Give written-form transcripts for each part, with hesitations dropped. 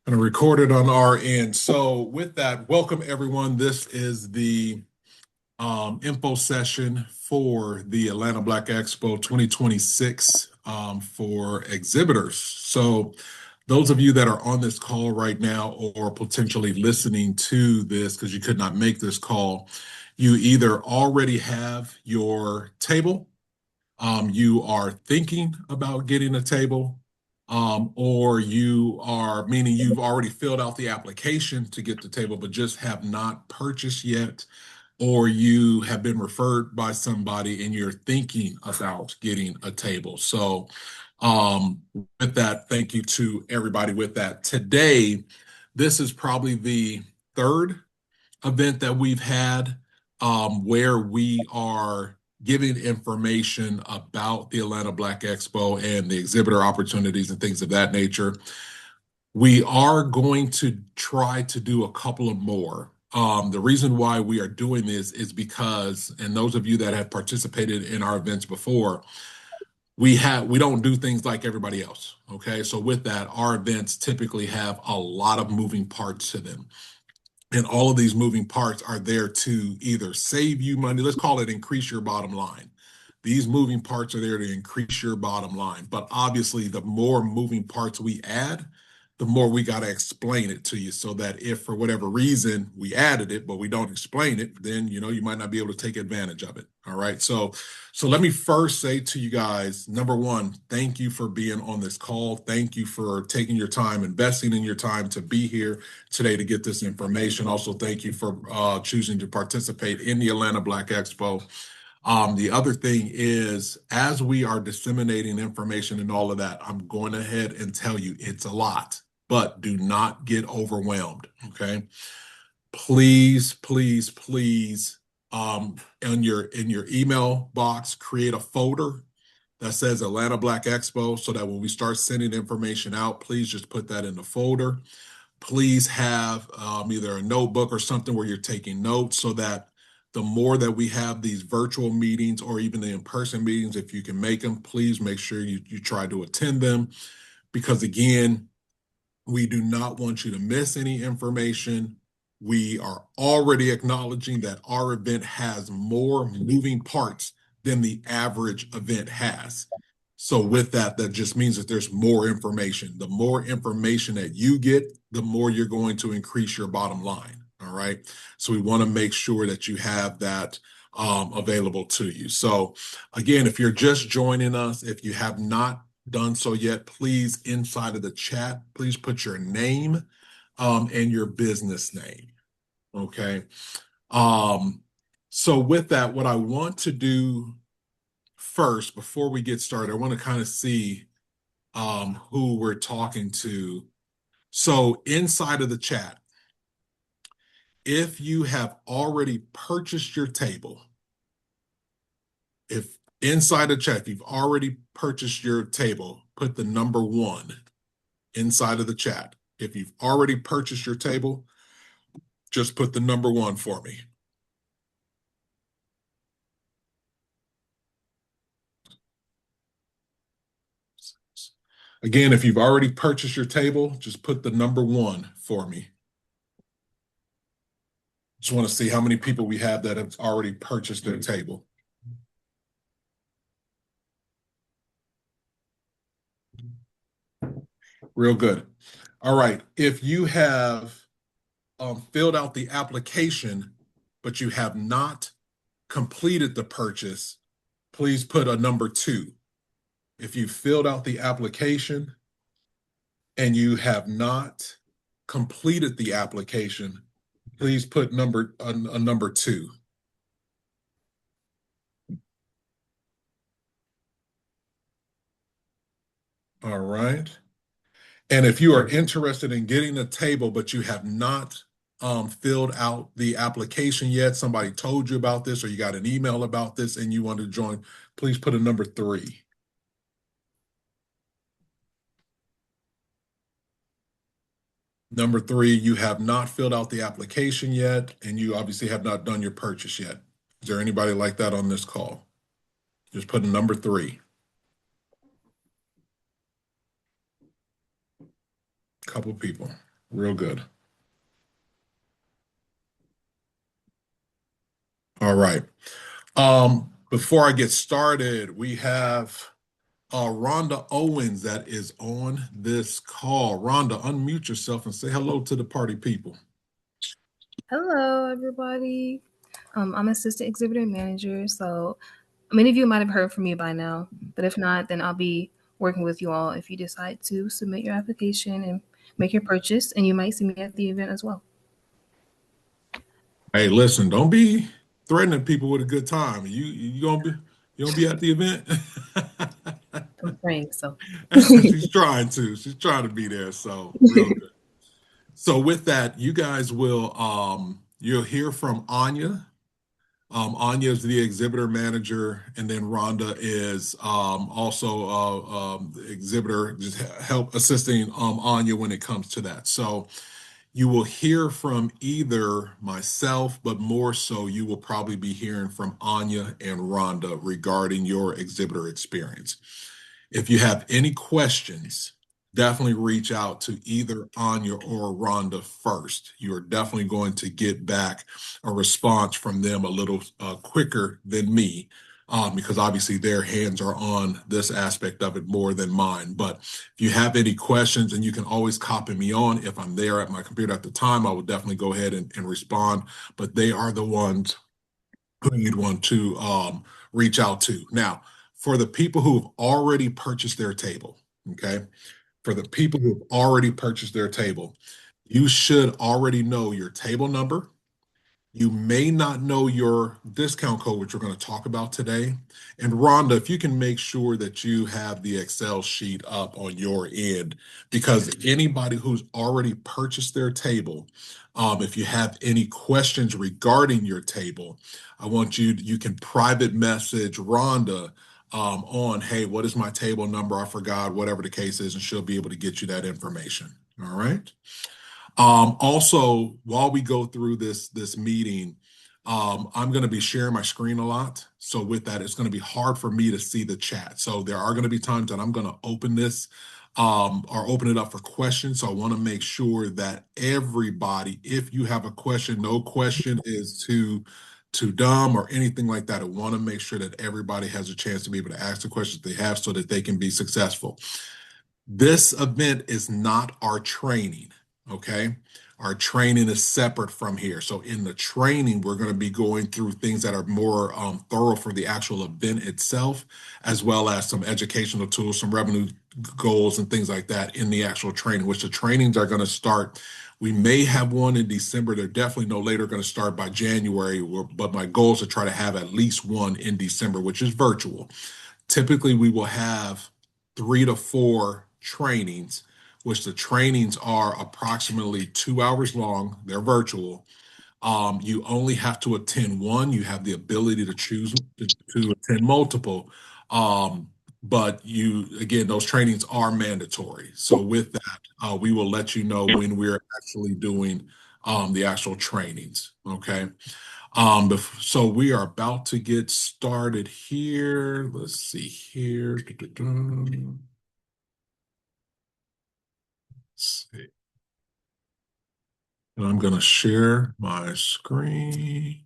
And record it on our end. So with that, welcome everyone. This is the info session for the Atlanta Black Expo 2026 for exhibitors. So those of you that are on this call right now or potentially listening to this because you could not make this call, you either already have your table, you are thinking about getting a table, or you are, meaning you've already filled out the application to get the table, but just have not purchased yet, or you have been referred by somebody and you're thinking about getting a table. So, with that, thank you to everybody with that. Today, this is probably the third event that we've had where we are giving information about the Atlanta Black Expo and the exhibitor opportunities and things of that nature. We are going to try to do a couple of more. The reason why we are doing this is because, and those of you that have participated in our events before, we don't do things like everybody else. Okay, so with that, our events typically have a lot of moving parts to them. And all of these moving parts are there to either save you money, let's call it increase your bottom line. These moving parts are there to increase your bottom line. But obviously, the more moving parts we add, the more we got to explain it to you so that if for whatever reason we added it, but we don't explain it, then you might not be able to take advantage of it. All right. So let me first say to you guys, number one, thank you for being on this call. Thank you for taking your time, investing in your time to be here today to get this information. Also, thank you for choosing to participate in the Atlanta Black Expo. The other thing is, as we are disseminating information and all of that, I'm going ahead and tell you it's a lot, but do not get overwhelmed. Okay. Please, please, please, in your email box, create a folder that says Atlanta Black Expo so that when we start sending information out, please just put that in the folder. Please have either a notebook or something where you're taking notes so that the more that we have these virtual meetings or even the in-person meetings, if you can make them, please make sure you try to attend them. Because again, we do not want you to miss any information. We are already acknowledging that our event has more moving parts than the average event has. So with that, that just means that there's more information. The more information that you get, the more you're going to increase your bottom line. All right. So we want to make sure that you have that available to you. So again, if you're just joining us, if you have not done so yet, please, inside of the chat, please put your name and your business name. Okay. So with that, what I want to do first, before we get started, I want to kind of see who we're talking to. So inside of the chat, if you have already purchased your table, if inside the chat, if you've already purchased your table, put the number 1 inside of the chat. If you've already purchased your table, just put the number 1 for me. Again, if you've already purchased your table, just put the number 1 for me. Just want to see how many people we have that have already purchased their table. Real good. All right. If you have filled out the application, but you have not completed the purchase, please put a number 2. If you filled out the application and you have not completed the application, please put a number 2. All right. And if you are interested in getting a table, but you have not filled out the application yet, somebody told you about this or you got an email about this and you want to join, please put a number 3. Number 3, you have not filled out the application yet, and you obviously have not done your purchase yet. Is there anybody like that on this call? Just put a number 3. Couple people. Real good. All right. Before I get started, we have Rhonda Owens that is on this call. Rhonda, unmute yourself and say hello to the party people. Hello, everybody. I'm Assistant Exhibitor Manager, so many of you might have heard from me by now, but if not, then I'll be working with you all if you decide to submit your application and make your purchase, and you might see me at the event as well. Hey, listen, don't be threatening people with a good time. You gonna be at the event? I'm praying so. She's trying to be there. So real good. So with that, you guys will you'll hear from Anya. Anya is the exhibitor manager, and then Rhonda is also the exhibitor, just help assisting Anya when it comes to that. So you will hear from either myself, but more so, you will probably be hearing from Anya and Rhonda regarding your exhibitor experience. If you have any questions, definitely reach out to either Anya or Rhonda first. You're definitely going to get back a response from them a little quicker than me. Because obviously their hands are on this aspect of it more than mine. But if you have any questions, and you can always copy me on if I'm there at my computer at the time, I will definitely go ahead and respond. But they are the ones who you'd want to reach out to. Now, for the people who have already purchased their table, okay, for the people who have already purchased their table, you should already know your table number. You may not know your discount code, which we're going to talk about today. And Rhonda, if you can make sure that you have the Excel sheet up on your end, because anybody who's already purchased their table, if you have any questions regarding your table, you can private message Rhonda on, hey, what is my table number? I forgot, whatever the case is, and she'll be able to get you that information. All right. Also, while we go through this meeting, I'm going to be sharing my screen a lot. So with that, it's going to be hard for me to see the chat. So there are going to be times that I'm going to open this or open it up for questions. So I want to make sure that everybody, if you have a question, no question is too dumb or anything like that. I want to make sure that everybody has a chance to be able to ask the questions they have so that they can be successful. This event is not our training, okay? Our training is separate from here. So in the training, we're going to be going through things that are more thorough for the actual event itself, as well as some educational tools, some revenue goals, and things like that in the actual training, which the trainings are going to start. We may have one in December. They're definitely no later going to start by January, but my goal is to try to have at least one in December, which is virtual. Typically, we will have 3 to 4 trainings, which the trainings are approximately 2 hours long. They're virtual. You only have to attend one. You have the ability to choose to attend multiple. Um, but again, those trainings are mandatory. So with that, we will let you know when we're actually doing the actual trainings. Okay. So we are about to get started here. Let's see here. Let's see. And I'm going to share my screen.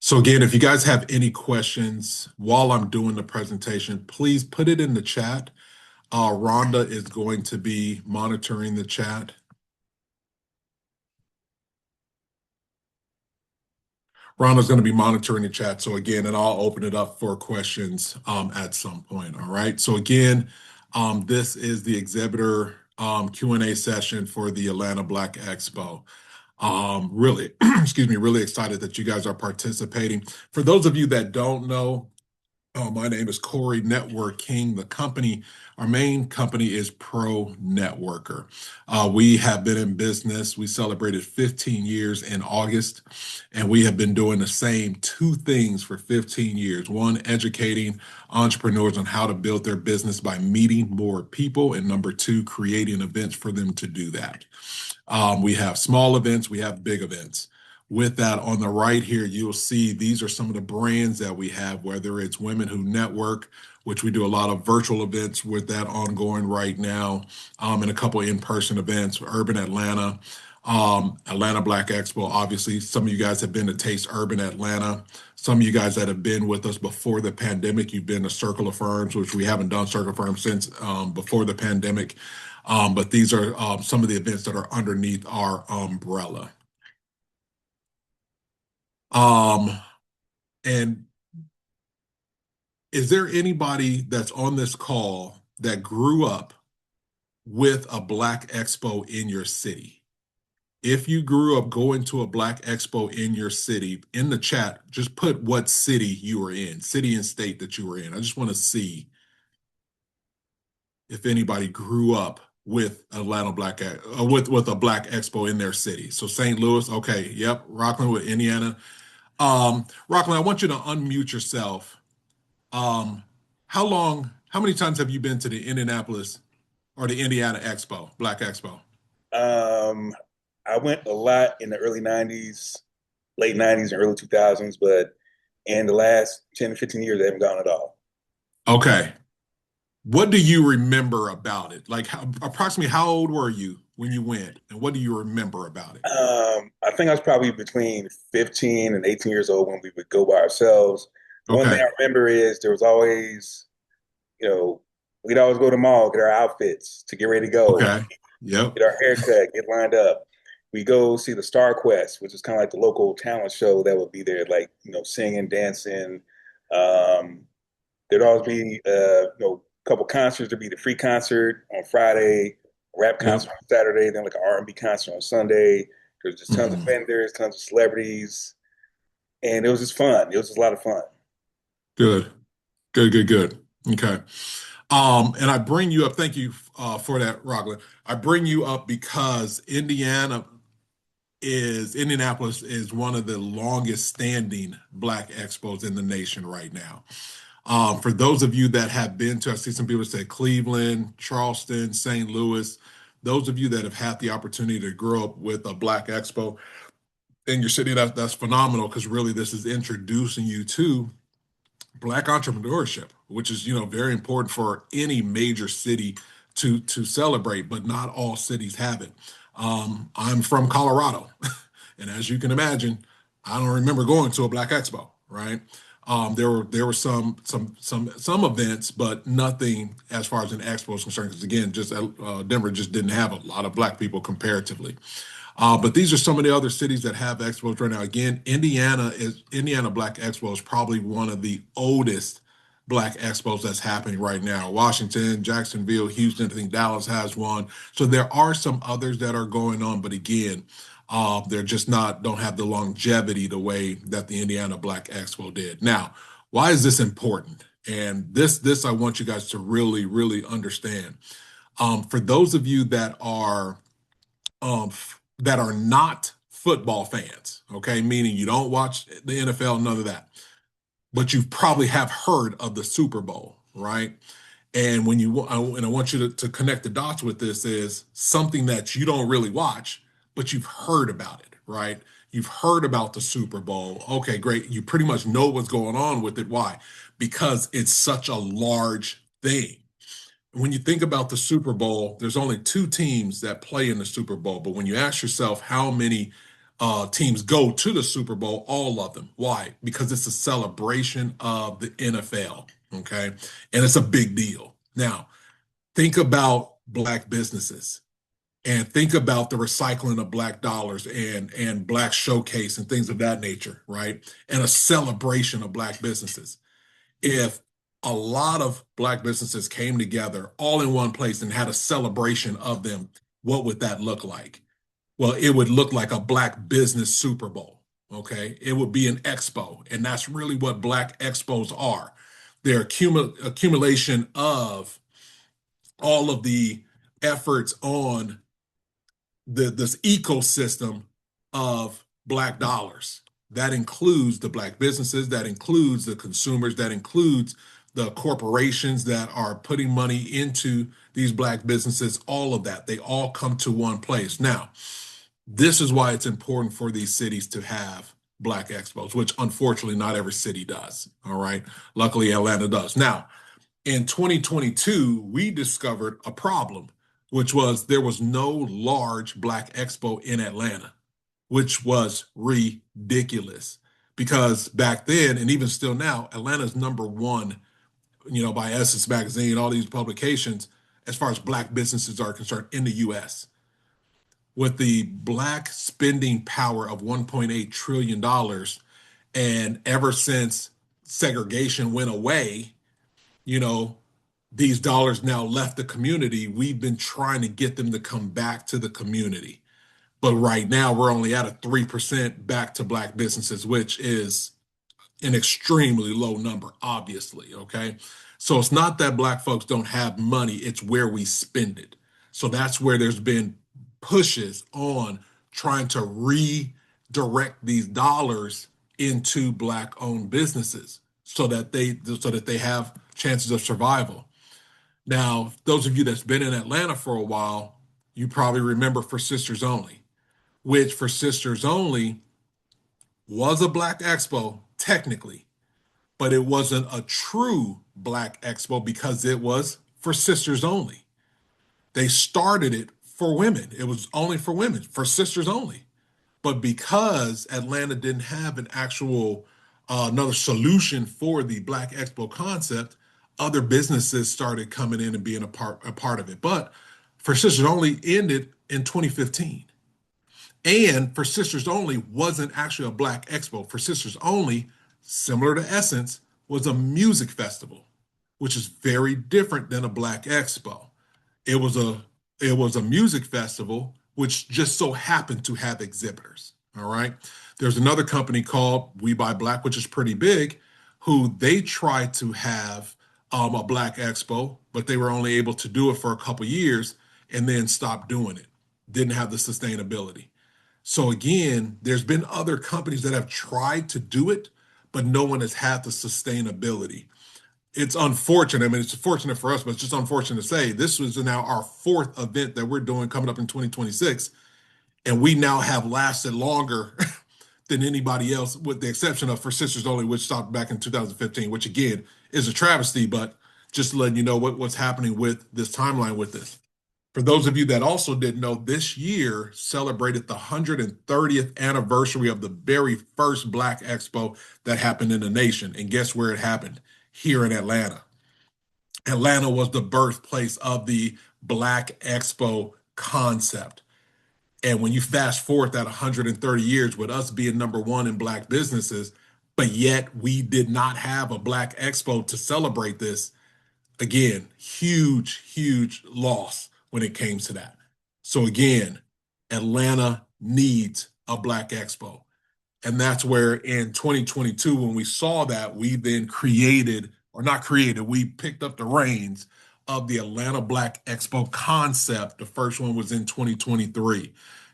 So again, if you guys have any questions while I'm doing the presentation, please put it in the chat. Rhonda is going to be monitoring the chat. Rhonda's going to be monitoring the chat. So again, and I'll open it up for questions at some point. All right. So again, this is the exhibitor Q&A session for the Atlanta Black Expo. Really, excuse me, really excited that you guys are participating. For those of you that don't know, my name is Corey Network King. Our main company is Pro Networker. We have been in business. We celebrated 15 years in August, and we have been doing the same 2 things for 15 years. One, educating entrepreneurs on how to build their business by meeting more people, and number 2, creating events for them to do that. We have small events, we have big events. with that, on the right here, you'll see these are some of the brands that we have, whether it's Women Who Network, which we do a lot of virtual events with that ongoing right now, and a couple in-person events, Urban Atlanta, Atlanta Black Expo. Obviously, some of you guys have been to Taste Urban Atlanta. Some of you guys that have been with us before the pandemic, you've been to Circle of Firms, which we haven't done Circle of Firms since before the pandemic. But these are some of the events that are underneath our umbrella. Um, and is there anybody that's on this call that grew up with a Black Expo in your city? If you grew up going to a Black Expo in your city, in the chat, just put what city you were in, city and state that you were in. I just want to see if anybody grew up with Atlanta with a Black Expo in their city. So St. Louis, okay, yep, Rockland with Indiana. Rockland, I want you to unmute yourself. Um, how many times have you been to the Indianapolis or the Indiana Expo, Black Expo? Um, I went a lot in the early 90s, late 90s and early 2000s, but in the last 10 to 15 years, I haven't gone at all. Okay. What do you remember about it? Like approximately how old were you when you went, and what do you remember about it? I think I was probably between 15 and 18 years old when we would go by ourselves. The one thing Okay. I remember is there was always, we'd always go to the mall, get our outfits to get ready to go, Okay. Yep. get our haircut, get lined up. We go see the Star Quest, which is kind of like the local talent show that would be there, like, singing, dancing. Um, There'd always be, a couple concerts. There'd be the free concert on Friday, rap Yep. concert on Saturday, then like an R&B concert on Sunday. There's just tons of Hmm. vendors, tons of celebrities, and it was just fun. It was just a lot of fun. Good. Good. Good. Good. Okay. And I bring you up. Thank you for that, Rockland. I bring you up because Indianapolis is one of the longest standing Black expos in the nation right now. For those of you that have been to, I see some people say Cleveland, Charleston, St. Louis. Those of you that have had the opportunity to grow up with a Black Expo in your city, that's phenomenal because really this is introducing you to Black entrepreneurship, which is very important for any major city to celebrate, but not all cities have it. I'm from Colorado, and as you can imagine, I don't remember going to a Black Expo, right? There were some events, but nothing as far as an expo is concerned. Because again, just Denver just didn't have a lot of Black people comparatively. But these are some of the other cities that have expos right now. Again, Indiana Black Expo is probably one of the oldest Black expos that's happening right now. Washington, Jacksonville, Houston, I think Dallas has one. So there are some others that are going on, but again, they're just don't have the longevity the way that the Indiana Black Expo did. Now, why is this important? And this I want you guys to really, really understand. For those of you that are not football fans, okay, meaning you don't watch the NFL, none of that, but you probably have heard of the Super Bowl, right? And and I want you to connect the dots with this is something that you don't really watch, but you've heard about it, right? You've heard about the Super Bowl. Okay, great. You pretty much know what's going on with it. Why? Because it's such a large thing. When you think about the Super Bowl, there's only two teams that play in the Super Bowl. But when you ask yourself how many teams go to the Super Bowl, all of them. Why? Because it's a celebration of the NFL. Okay. And it's a big deal. Now, think about Black businesses and think about the recycling of Black dollars and Black showcase and things of that nature, right? And a celebration of Black businesses. If a lot of Black businesses came together all in one place and had a celebration of them, what would that look like? Well, it would look like a Black business Super Bowl. Okay. It would be an expo. And that's really what Black expos are. They're accumulation of all of the efforts on this ecosystem of Black dollars. That includes the Black businesses, that includes the consumers, that includes the corporations that are putting money into these Black businesses, all of that. They all come to one place. Now, This is why it's important for these cities to have Black Expos, which unfortunately not every city does. All right. Luckily, Atlanta does. Now, in 2022, we discovered a problem, which was there was no large Black Expo in Atlanta, which was ridiculous because back then, and even still now, Atlanta's number one, by Essence Magazine, all these publications, as far as Black businesses are concerned in the US. With the Black spending power of $1.8 trillion dollars, and ever since segregation went away, you know, these dollars now left the community. We've been trying to get them to come back to the community. But right now, we're only at a 3% back to Black businesses, which is an extremely low number, obviously. Okay. So it's not that Black folks don't have money, it's where we spend it. So that's where there's been pushes on trying to redirect these dollars into Black owned businesses so that they have chances of survival. Now, those of you that's been in Atlanta for a while, you probably remember For Sisters Only, which For Sisters Only was a Black expo technically, but it wasn't a true Black expo because it was for sisters only. They started it for women. It was only for women, for sisters only. But because Atlanta didn't have an actual another solution for the Black Expo concept, other businesses started coming in and being a part of it. But for sisters only ended in 2015. And For Sisters Only wasn't actually a Black expo. For Sisters Only, similar to Essence, was a music festival, which is very different than a Black expo. It was a it was a music festival which just so happened to have exhibitors. All right. There's another company called We Buy Black, which is pretty big, who they tried to have a Black expo, but they were only able to do it for a couple years and then stopped doing it. Didn't have the sustainability. So again, there's been other companies that have tried to do it, but no one has had the sustainability. It's unfortunate. I mean, it's fortunate for us, but it's just unfortunate to say this was now our fourth event that we're doing coming up in 2026, and we now have lasted longer than anybody else, with the exception of For Sisters Only, which stopped back in 2015, which again is a travesty, but just letting you know what's happening with this timeline with this. For those of you that also didn't know, this year celebrated the 130th anniversary of the very first Black Expo that happened in the nation. And guess where it happened? Here in Atlanta. Atlanta was the birthplace of the Black Expo concept. And when you fast forward that 130 years with us being number one in Black businesses, but yet we did not have a Black Expo to celebrate this, again, huge, huge loss when it came to that. So again, Atlanta needs a Black Expo. And that's where in 2022, when we saw that, we then created, or not created, we picked up the reins of the Atlanta Black Expo concept. The first one was in 2023.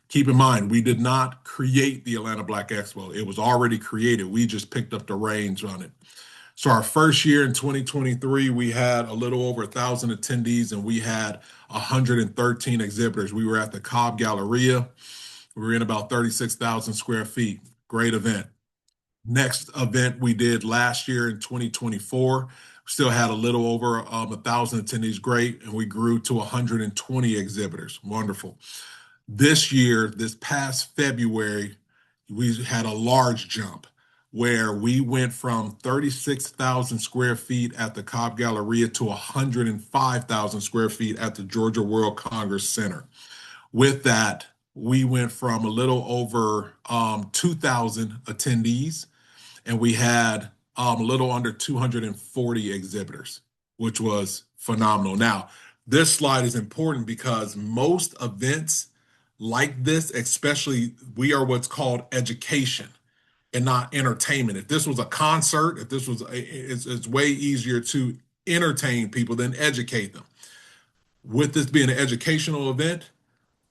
Keep in mind, we did not create the Atlanta Black Expo. It was already created. We just picked up the reins on it. So our first year in 2023, we had a little over 1,000 attendees and we had 113 exhibitors. We were at the Cobb Galleria. We were in about 36,000 square feet. Great event. Next event we did last year in 2024, still had a little over 1,000 attendees. Great. And we grew to 120 exhibitors. Wonderful. This year, this past February, we had a large jump where we went from 36,000 square feet at the Cobb Galleria to 105,000 square feet at the Georgia World Congress Center. With that, we went from a little over 2,000 attendees, and we had a little under 240 exhibitors, which was phenomenal. Now, this slide is important because most events like this, especially, we are what's called education and not entertainment. If this was a concert, if this was, it's way easier to entertain people than educate them. With this being an educational event,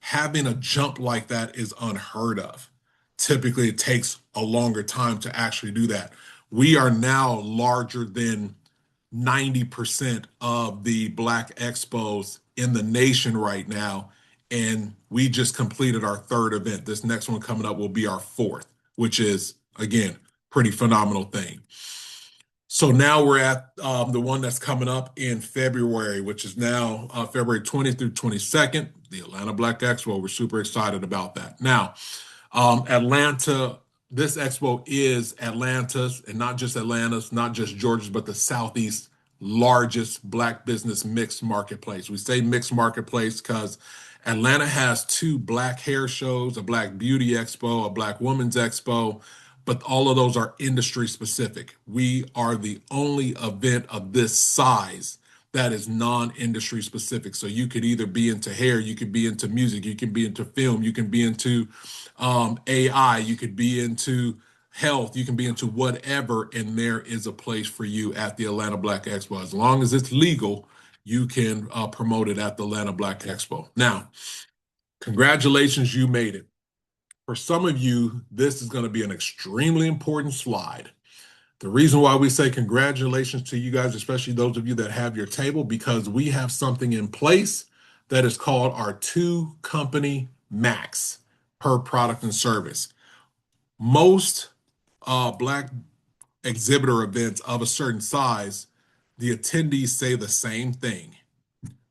having a jump like that is unheard of. Typically, it takes a longer time to actually do that. We are now larger than 90% of the Black expos in the nation right now, and we just completed our third event. This next one coming up will be our fourth, which is, again, pretty phenomenal thing. So now we're at the one that's coming up in February, which is now February 20th through 22nd, the Atlanta Black Expo. We're super excited about that. Now, Atlanta, this expo is Atlanta's, and not just Atlanta's, not just Georgia's, but the Southeast largest Black business mixed marketplace. We say mixed marketplace because Atlanta has two Black hair shows, a Black beauty expo, a Black women's expo, but all of those are industry specific. We are the only event of this size that is non-industry specific. So you could either be into hair, you could be into music, you can be into film, you can be into AI, you could be into health, you can be into whatever, and there is a place for you at the Atlanta Black Expo. As long as it's legal, you can promote it at the Atlanta Black Expo. Now, congratulations, you made it. For some of you, this is going to be an extremely important slide. The reason why we say congratulations to you guys, especially those of you that have your table, because we have something in place that is called our 2-company max per product and service. Most Black exhibitor events of a certain size, the attendees say the same thing.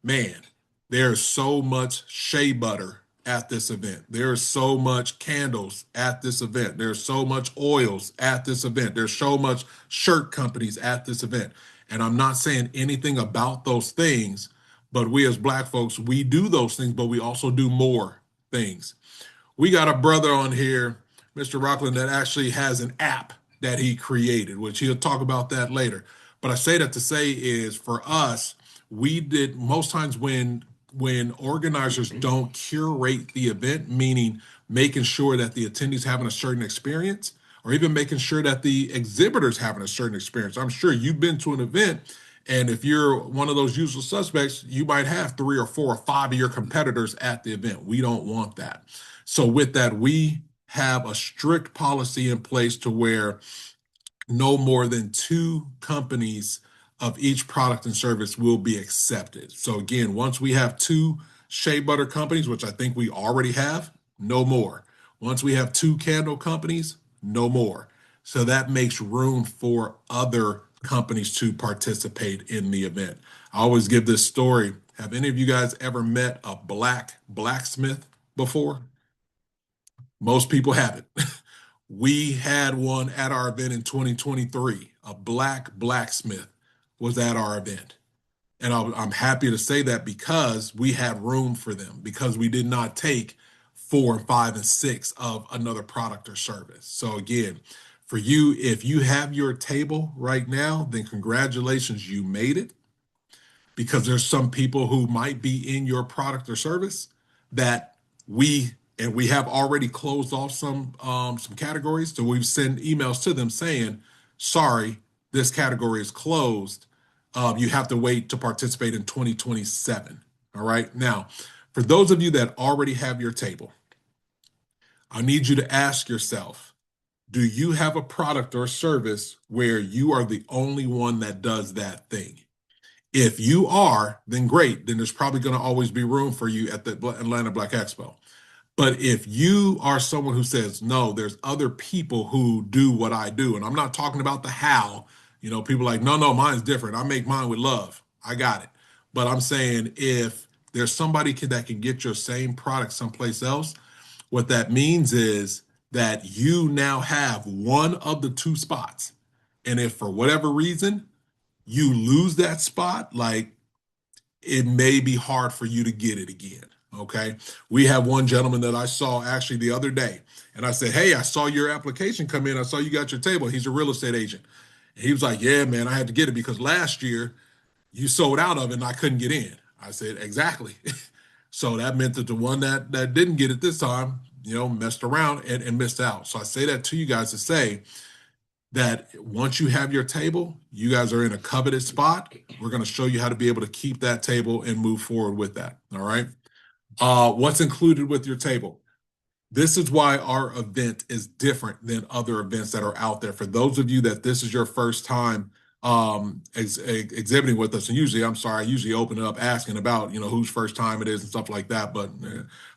Man, there's so much shea butter at this event. There's so much candles at this event. There's so much oils at this event. There's so much shirt companies at this event. And I'm not saying anything about those things, but we as Black folks, we do those things, but we also do more things. We got a brother on here, Mr. Rockland, that actually has an app that he created, which he'll talk about that later. But I say that to say is for us, we did most times when organizers don't curate the event, meaning making sure that the attendees having a certain experience, or even making sure that the exhibitors having a certain experience. I'm sure you've been to an event, and if you're one of those usual suspects, you might have 3 or 4 or 5 of your competitors at the event. We don't want that. So with that, we have a strict policy in place to where no more than 2 companies of each product and service will be accepted. So again, once we have 2 shea butter companies, which I think we already have, no more. Once we have 2 candle companies, no more. So that makes room for other companies to participate in the event. I always give this story. Have any of you guys ever met a Black blacksmith before? Most people haven't. We had one at our event in 2023. A Black blacksmith was at our event. And I'm happy to say that because we had room for them, because we did not take 4, 5, and 6 of another product or service. So again, for you, if you have your table right now, then congratulations, you made it. Because there's some people who might be in your product or service that we have already closed off some categories. So we've sent emails to them saying, sorry, this category is closed. You have to wait to participate in 2027. All right. Now, for those of you that already have your table, I need you to ask yourself, do you have a product or service where you are the only one that does that thing? If you are, then great. Then there's probably going to always be room for you at the Atlanta Black Expo. But if you are someone who says, no, there's other people who do what I do, and I'm not talking about the how, people like, no, mine's different. I make mine with love. I got it. But I'm saying if there's somebody that can get your same product someplace else, what that means is that you now have one of the 2 spots. And if for whatever reason you lose that spot, like it may be hard for you to get it again. Okay. We have one gentleman that I saw actually the other day, and I said, hey, I saw your application come in. I saw you got your table. He's a real estate agent. And he was like, yeah, man, I had to get it because last year you sold out of it and I couldn't get in. I said, exactly. So that meant that the one that didn't get it this time, messed around and missed out. So I say that to you guys to say, that once you have your table, you guys are in a coveted spot. We're going to show you how to be able to keep that table and move forward with that. All right. What's included with your table? This is why our event is different than other events that are out there. For those of you that this is your first time exhibiting with us. And usually, I usually open it up asking about, whose first time it is and stuff like that. But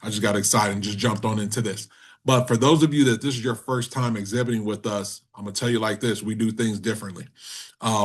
I just got excited and just jumped on into this. But for those of you that this is your first time exhibiting with us, I'm gonna tell you like this: we do things differently.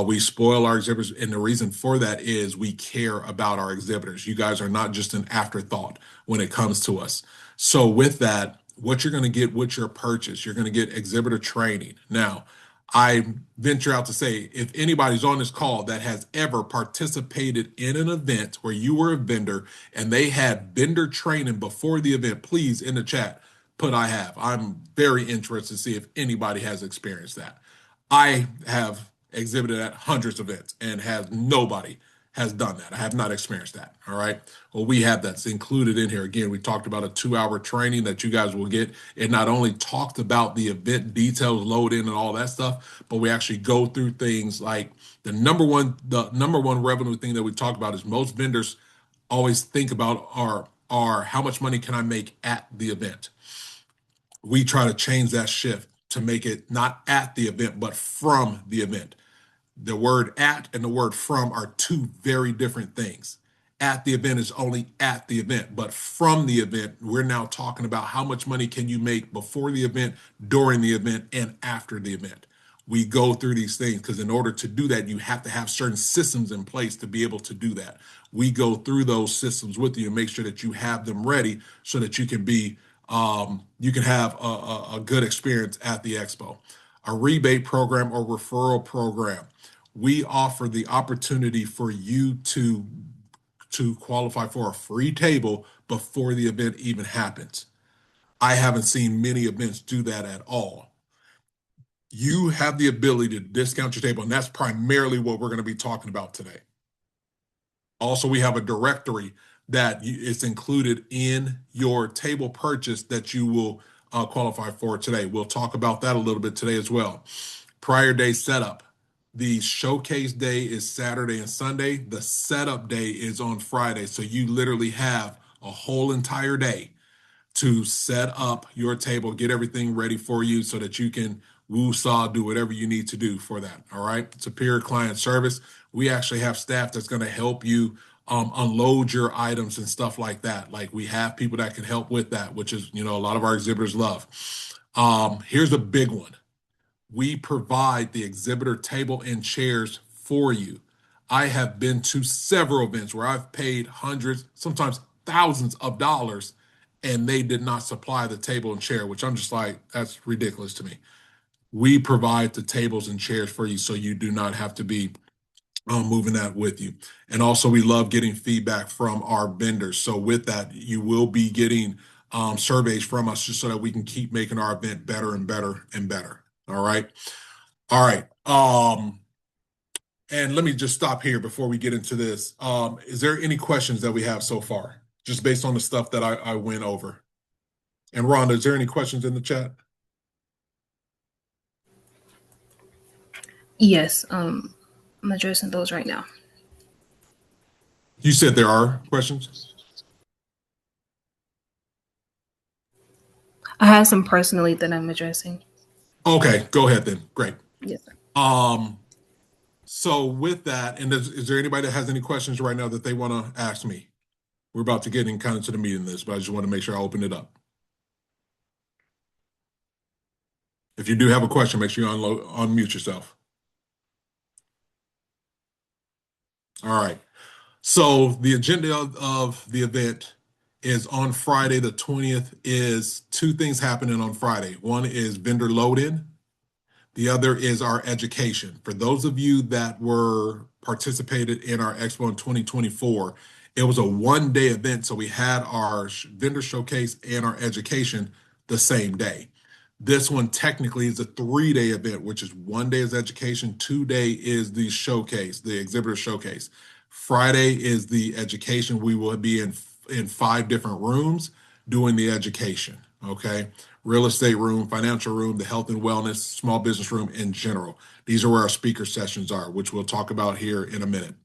We spoil our exhibitors, and the reason for that is we care about our exhibitors. You guys are not just an afterthought when it comes to us. So with that, what you're going to get with your purchase, you're going to get exhibitor training. Now, I venture out to say, if anybody's on this call that has ever participated in an event where you were a vendor and they had vendor training before the event, please in the chat put I have. I'm very interested to see if anybody has experienced that. I have exhibited at hundreds of events and has nobody has done that. I have not experienced that. All right. Well, we have that's included in here. Again, we talked about a 2-hour training that you guys will get. It not only talked about the event details, load in and all that stuff, but we actually go through things like the number one revenue thing that we talk about is most vendors always think about are how much money can I make at the event. We try to change that shift to make it not at the event, but from the event. The word at and the word from are two very different things. At the event is only at the event, but from the event, we're now talking about how much money can you make before the event, during the event, and after the event. We go through these things because in order to do that, you have to have certain systems in place to be able to do that. We go through those systems with you and make sure that you have them ready so that you can have a good experience at the expo. A rebate program or referral program, we offer the opportunity for you to qualify for a free table before the event even happens. I haven't seen many events do that at all. You have the ability to discount your table, and that's primarily what we're going to be talking about today. Also, we have a directory that is included in your table purchase that you will qualify for today. We'll talk about that a little bit today as well. Prior day setup. The showcase day is Saturday and Sunday. The setup day is on Friday. So you literally have a whole entire day to set up your table, get everything ready for you so that you can woo-saw, do whatever you need to do for that. All right. Superior client service. We actually have staff that's going to help you unload your items and stuff like that. Like we have people that can help with that, which is, a lot of our exhibitors love. Here's a big one. We provide the exhibitor table and chairs for you. I have been to several events where I've paid hundreds, sometimes thousands of dollars, and they did not supply the table and chair, which I'm just like, that's ridiculous to me. We provide the tables and chairs for you so you do not have to be moving that with you. And also, we love getting feedback from our vendors. So with that, you will be getting surveys from us just so that we can keep making our event better and better and better. All right. All right. And let me just stop here before we get into this. Is there any questions that we have so far, just based on the stuff that I went over? And Rhonda, is there any questions in the chat? Yes, I'm addressing those right now. You said there are questions? I have some personally that I'm addressing. Okay, go ahead then. Great. Yes, sir. So with that, and is there anybody that has any questions right now that they want to ask me? We're about to get in kind of to the meat in this, but I just want to make sure I open it up. If you do have a question, make sure you unmute yourself. All right. So the agenda of the event is on Friday, the 20th, is two things happening on Friday. One is vendor load-in. The other is our education. For those of you that were participated in our expo in 2024, it was a one-day event. So we had our vendor showcase and our education the same day. This one technically is a 3-day event, which is 1 day is education, 2-day is the showcase, the exhibitor showcase. Friday is the education. We will be in 5 different rooms doing the education. Okay. Real estate room, financial room, the health and wellness, small business room in general. These are where our speaker sessions are, which we'll talk about here in a minute.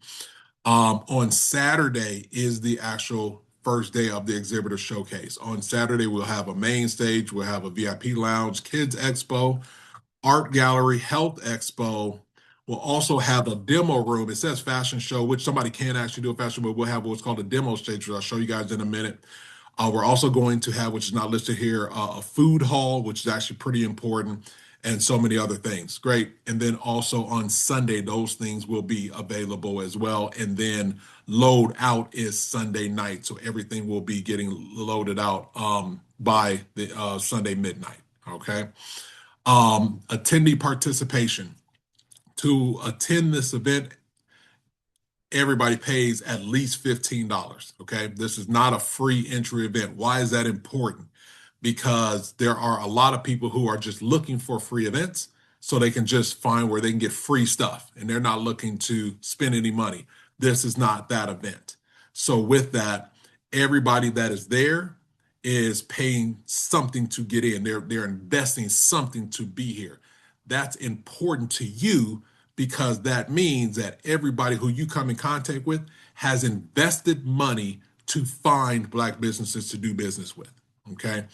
On Saturday is the actual first day of the exhibitor showcase. On Saturday, we'll have a main stage, we'll have a VIP lounge, kids expo, art gallery, health expo. We'll also have a demo room. It says fashion show, which somebody can actually do a fashion, but we'll have what's called a demo stage, which I'll show you guys in a minute. We're also going to have, which is not listed here, a food hall, which is actually pretty important, and so many other things. Great. And then also on Sunday, those things will be available as well. And then load out is Sunday night. So everything will be getting loaded out by the Sunday midnight. Okay. Attendee participation. To attend this event, everybody pays at least $15. Okay. This is not a free entry event. Why is that important? Because there are a lot of people who are just looking for free events so they can just find where they can get free stuff and they're not looking to spend any money. This is not that event. So, with that, everybody that is there is paying something to get in. They're investing something to be here. That's important to you because that means that everybody who you come in contact with has invested money to find Black businesses to do business with. Okay.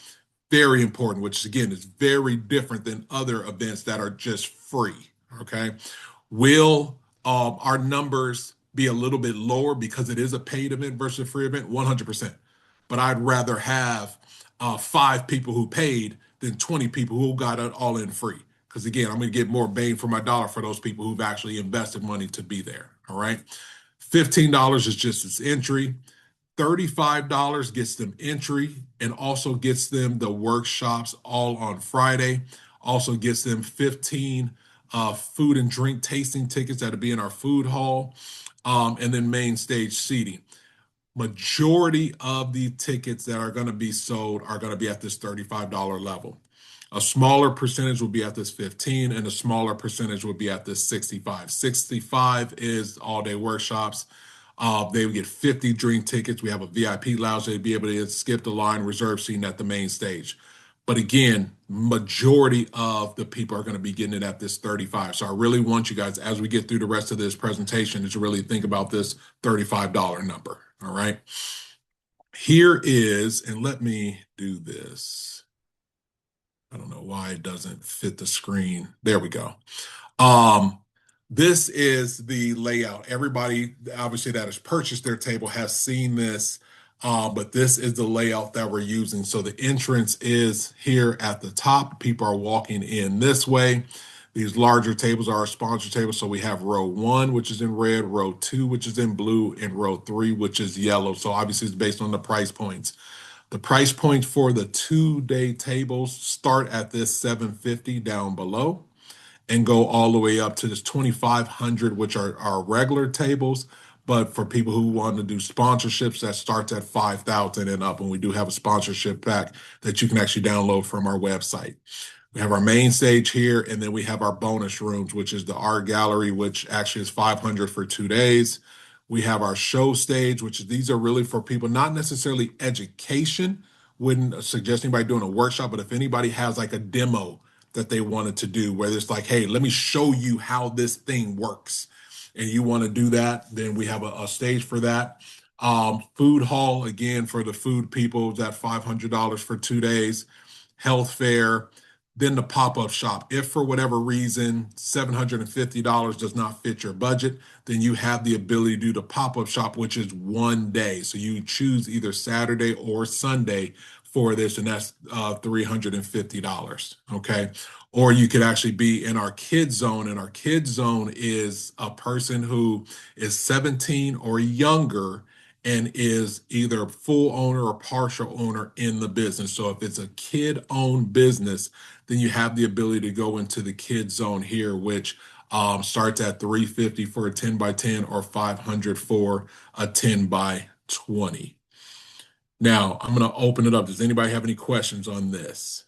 Very important, which again is very different than other events that are just free. Okay. Will our numbers be a little bit lower because it is a paid event versus a free event? 100%. But I'd rather have 5 people who paid than 20 people who got it all in free. Because again, I'm going to get more bang for my dollar for those people who've actually invested money to be there. All right. $15 is just its entry. $35 gets them entry and also gets them the workshops all on Friday. Also gets them 15 food and drink tasting tickets that'll be in our food hall, and then main stage seating. Majority of the tickets that are going to be sold are going to be at this $35 level. A smaller percentage will be at this 15 and a smaller percentage will be at this 65. 65 is all day workshops. They would get 50 drink tickets. We have a VIP lounge. They'd be able to skip the line, reserve seating at the main stage. But again, majority of the people are going to be getting it at this 35. So I really want you guys, as we get through the rest of this presentation, to really think about this $35 number. All right. Here is, and let me do this. I don't know why it doesn't fit the screen. There we go. This is the layout. Everybody, obviously, that has purchased their table has seen this, but this is the layout that we're using. So the entrance is here at the top. People are walking in this way. These larger tables are our sponsor tables. So we have row 1, which is in red, row 2, which is in blue, and row 3, which is yellow. So obviously, it's based on the price points. The price points for the 2-day tables start at this $750 down below and go all the way up to this $2,500, which are our regular tables. But for people who want to do sponsorships, that starts at $5,000 and up. And we do have a sponsorship pack that you can actually download from our website. We have our main stage here, and then we have our bonus rooms, which is the art gallery, which actually is $500 for 2 days. We have our show stage, which these are really for people, not necessarily education. Wouldn't suggest anybody doing a workshop, but if anybody has like a demo that they wanted to do, where it's like, hey, let me show you how this thing works, and you want to do that, then we have a stage for that. Food hall, again, for the food people, is at $500 for 2 days. Health fair, then the pop-up shop. If for whatever reason $750 does not fit your budget, then you have the ability to do the pop-up shop, which is 1 day. So you choose either Saturday or Sunday for this, and that's $350. Okay. Or you could actually be in our kids zone, and our kids zone is a person who is 17 or younger and is either full owner or partial owner in the business. So if it's a kid-owned business, then you have the ability to go into the kids zone here, which starts at $350 for a 10 by 10 or $500 for a 10 by 20. Now, I'm going to open it up. Does anybody have any questions on this?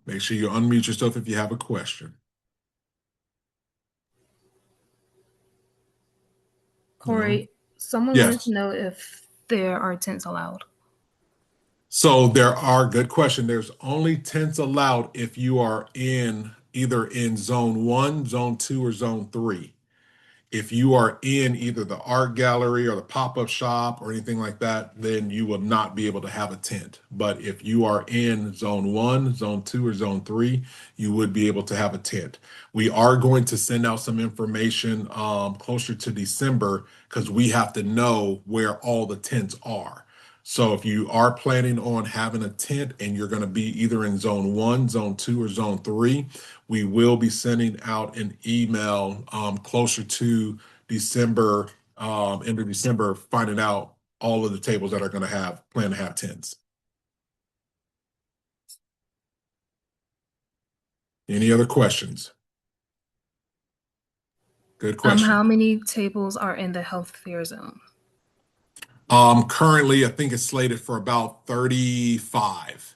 Make sure you unmute yourself if you have a question. Corey, someone wanted Yes. to know if there are tents allowed. So there are, good question. There's only tents allowed if you are in either in zone 1, zone 2, or zone 3. If you are in either the art gallery or the pop-up shop or anything like that, then you will not be able to have a tent. But if you are in zone 1, zone 2, or zone 3, you would be able to have a tent. We are going to send out some information closer to December because we have to know where all the tents are. So if you are planning on having a tent and you're going to be either in zone 1, zone 2, or zone 3, we will be sending out an email closer to December, end of December, finding out all of the tables that are going to plan to have tents. Any other questions? Good question. How many tables are in the health fair zone? Currently, I think it's slated for about 35.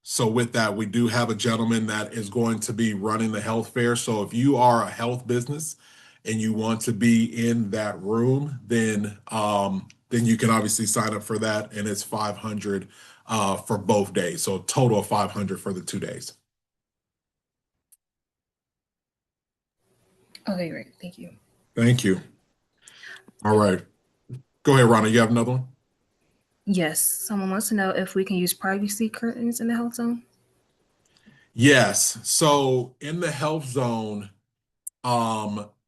So with that, we do have a gentleman that is going to be running the health fair. So if you are a health business and you want to be in that room, then you can obviously sign up for that, and it's 500 for both days. So a total of 500 for the 2 days. Okay, great. Thank you. Thank you. All right. Go ahead, Ronna. You have another one? Yes. Someone wants to know if we can use privacy curtains in the health zone. Yes. So in the health zone,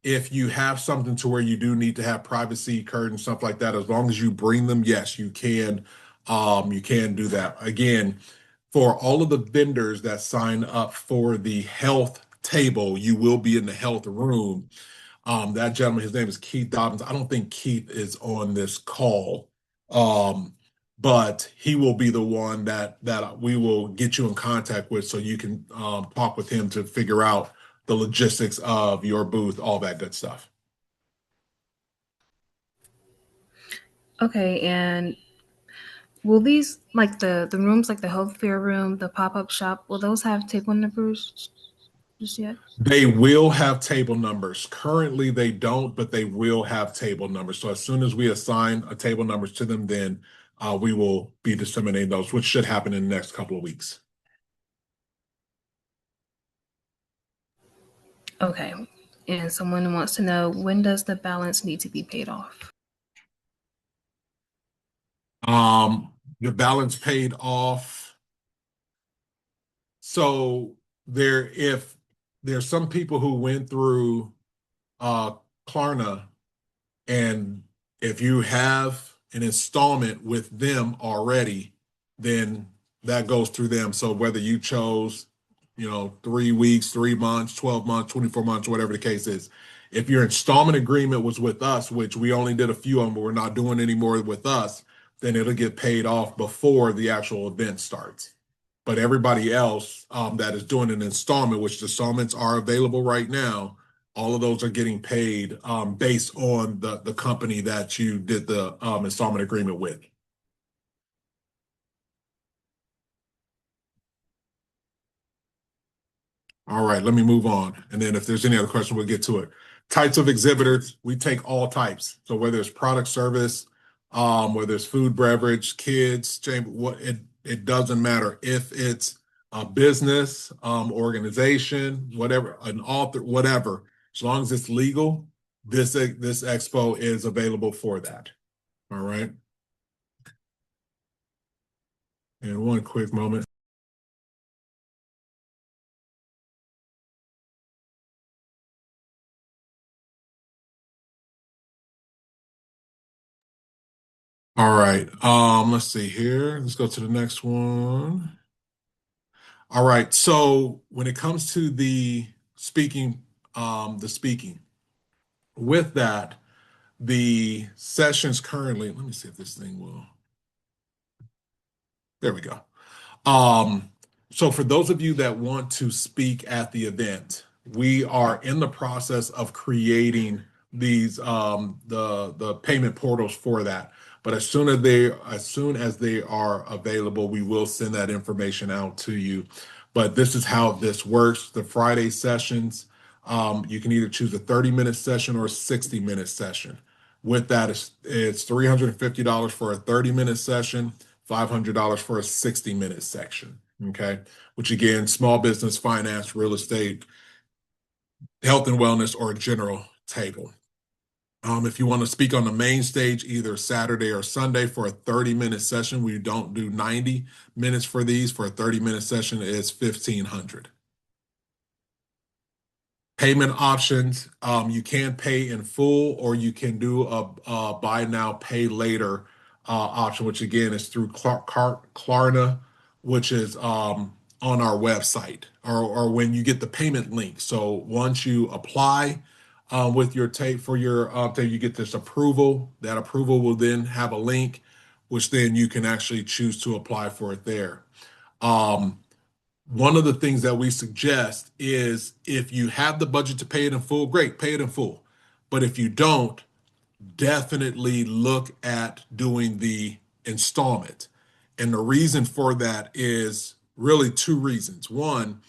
if you have something to where you do need to have privacy curtains, stuff like that, as long as you bring them, yes, you can do that. Again, for all of the vendors that sign up for the health table, you will be in the health room. That gentleman, his name is Keith Dobbins. I don't think Keith is on this call. But he will be the one that we will get you in contact with so you can talk with him to figure out the logistics of your booth, all that good stuff. Okay, and will these, like the rooms, like the health fair room, the pop-up shop, will those have table numbers just yet? They will have table numbers. Currently, they don't, but they will have table numbers. So as soon as we assign a table numbers to them, then we will be disseminating those, which should happen in the next couple of weeks. Okay. And someone wants to know, when does the balance need to be paid off? The balance paid off. So if there's some people who went through Klarna, and if you have an installment with them already, then that goes through them. So whether you chose, 3 weeks, 3 months, 12 months, 24 months, whatever the case is, if your installment agreement was with us, which we only did a few of them, but we're not doing any more with us, then it'll get paid off before the actual event starts. But everybody else that is doing an installment, which the installments are available right now, all of those are getting paid based on the company that you did the installment agreement with. All right, let me move on. And then if there's any other question, we'll get to it. Types of exhibitors, we take all types. So whether it's product service, whether it's food, beverage, kids, chamber, it doesn't matter if it's a business, organization, whatever, an author, whatever. As long as it's legal, this expo is available for that. All right. And one quick moment. All right. Let's see here. Let's go to the next one. All right. So when it comes to the speaking, with that, the sessions currently, let me see if this thing will. There we go. So for those of you that want to speak at the event, we are in the process of creating these the payment portals for that. But as soon as they are available, we will send that information out to you. But this is how this works. The Friday sessions, you can either choose a 30-minute session or a 60-minute session. With that, it's $350 for a 30-minute session, $500 for a 60-minute section. Okay. Which again, small business, finance, real estate, health and wellness, or a general table. If you want to speak on the main stage, either Saturday or Sunday for a 30-minute session, we don't do 90 minutes for these. For a 30-minute session, it's 1,500. Payment options, you can pay in full or you can do a buy now, pay later option, which again is through Klarna, which is on our website or when you get the payment link. So once you apply with your tape for your tape, you get this approval. That approval will then have a link, which then you can actually choose to apply for it there. Um, One of the things that we suggest is if you have the budget to pay it in full, great, pay it in full. But if you don't, definitely look at doing the installment. And the reason for that is really two reasons. One,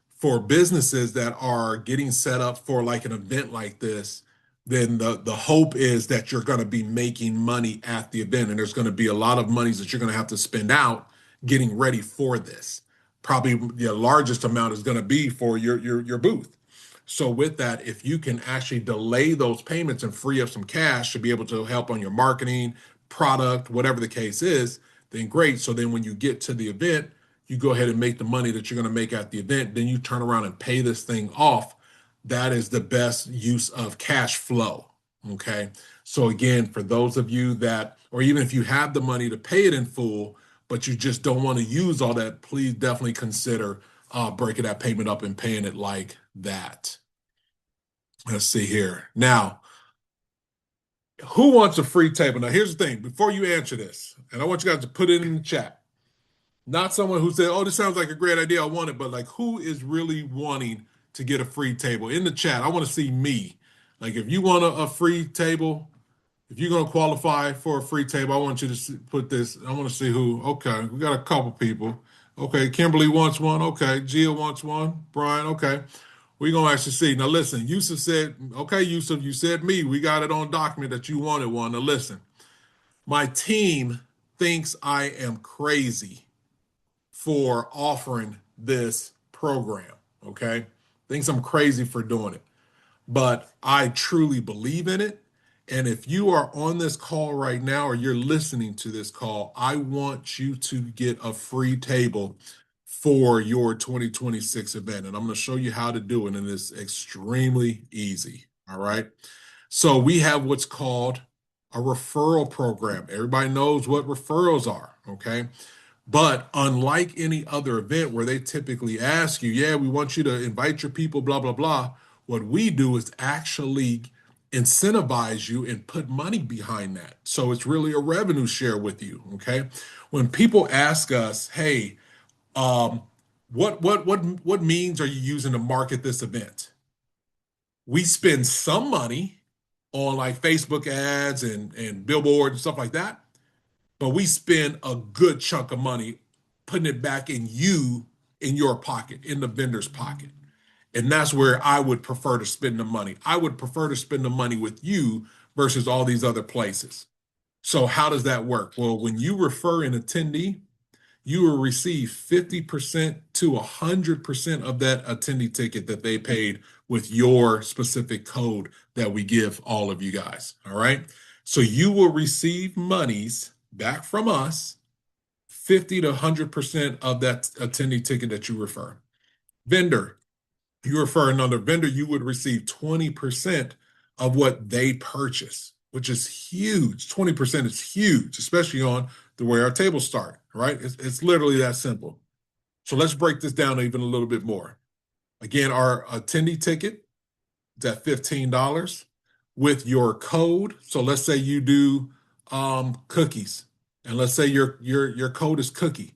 for businesses that are getting set up for like an event like this, then the hope is that you're going to be making money at the event, and there's going to be a lot of monies that you're going to have to spend out getting ready for this. Probably the largest amount is going to be for your booth. So with that, if you can actually delay those payments and free up some cash to be able to help on your marketing, product, whatever the case is, then great. So then when you get to the event, you go ahead and make the money that you're going to make at the event. Then you turn around and pay this thing off. That is the best use of cash flow. Okay. So again, for those of you that, or even if you have the money to pay it in full, but you just don't want to use all that, please definitely consider breaking that payment up and paying it like that. Let's see here. Now, who wants a free table? Now, here's the thing. Before you answer this, and I want you guys to put it in the chat. Not someone who said, "Oh, this sounds like a great idea. I want it," but like, who is really wanting to get a free table? In the chat, I want to see me. Like, if you want a free table, if you're going to qualify for a free table, I want you to put this. I want to see who. Okay, we got a couple people. Okay, Kimberly wants one. Okay, Gia wants one. Brian. Okay, we're going to actually see. Now, listen, Yusuf said, okay, Yusuf, you said me. We got it on document that you wanted one. Now, listen, my team thinks I am crazy for offering this program. Okay, thinks I'm crazy for doing it, but I truly believe in it. And if you are on this call right now or you're listening to this call, I want you to get a free table for your 2026 event. And I'm going to show you how to do it. And it's extremely easy. All right. So we have what's called a referral program. Everybody knows what referrals are. Okay. But unlike any other event where they typically ask you, yeah, we want you to invite your people, blah, blah, blah, what we do is actually incentivize you and put money behind that. So it's really a revenue share with you. Okay. When people ask us, hey, um, what means are you using to market this event? We spend some money on like Facebook ads and billboards and stuff like that, but we spend a good chunk of money putting it back in your pocket, in the vendor's pocket. And that's where I would prefer to spend the money. I would prefer to spend the money with you versus all these other places. So how does that work? Well, when you refer an attendee, you will receive 50% to 100% of that attendee ticket that they paid with your specific code that we give all of you guys. All right. So you will receive monies back from us, 50 to 100% of that attendee ticket that you refer. Vendor, you refer another vendor, you would receive 20% of what they purchase, which is huge. 20% is huge, especially on the way our tables start, right? It's literally that simple. So let's break this down even a little bit more. Again, our attendee ticket is at $15 with your code. So let's say you do cookies, and let's say your code is cookie.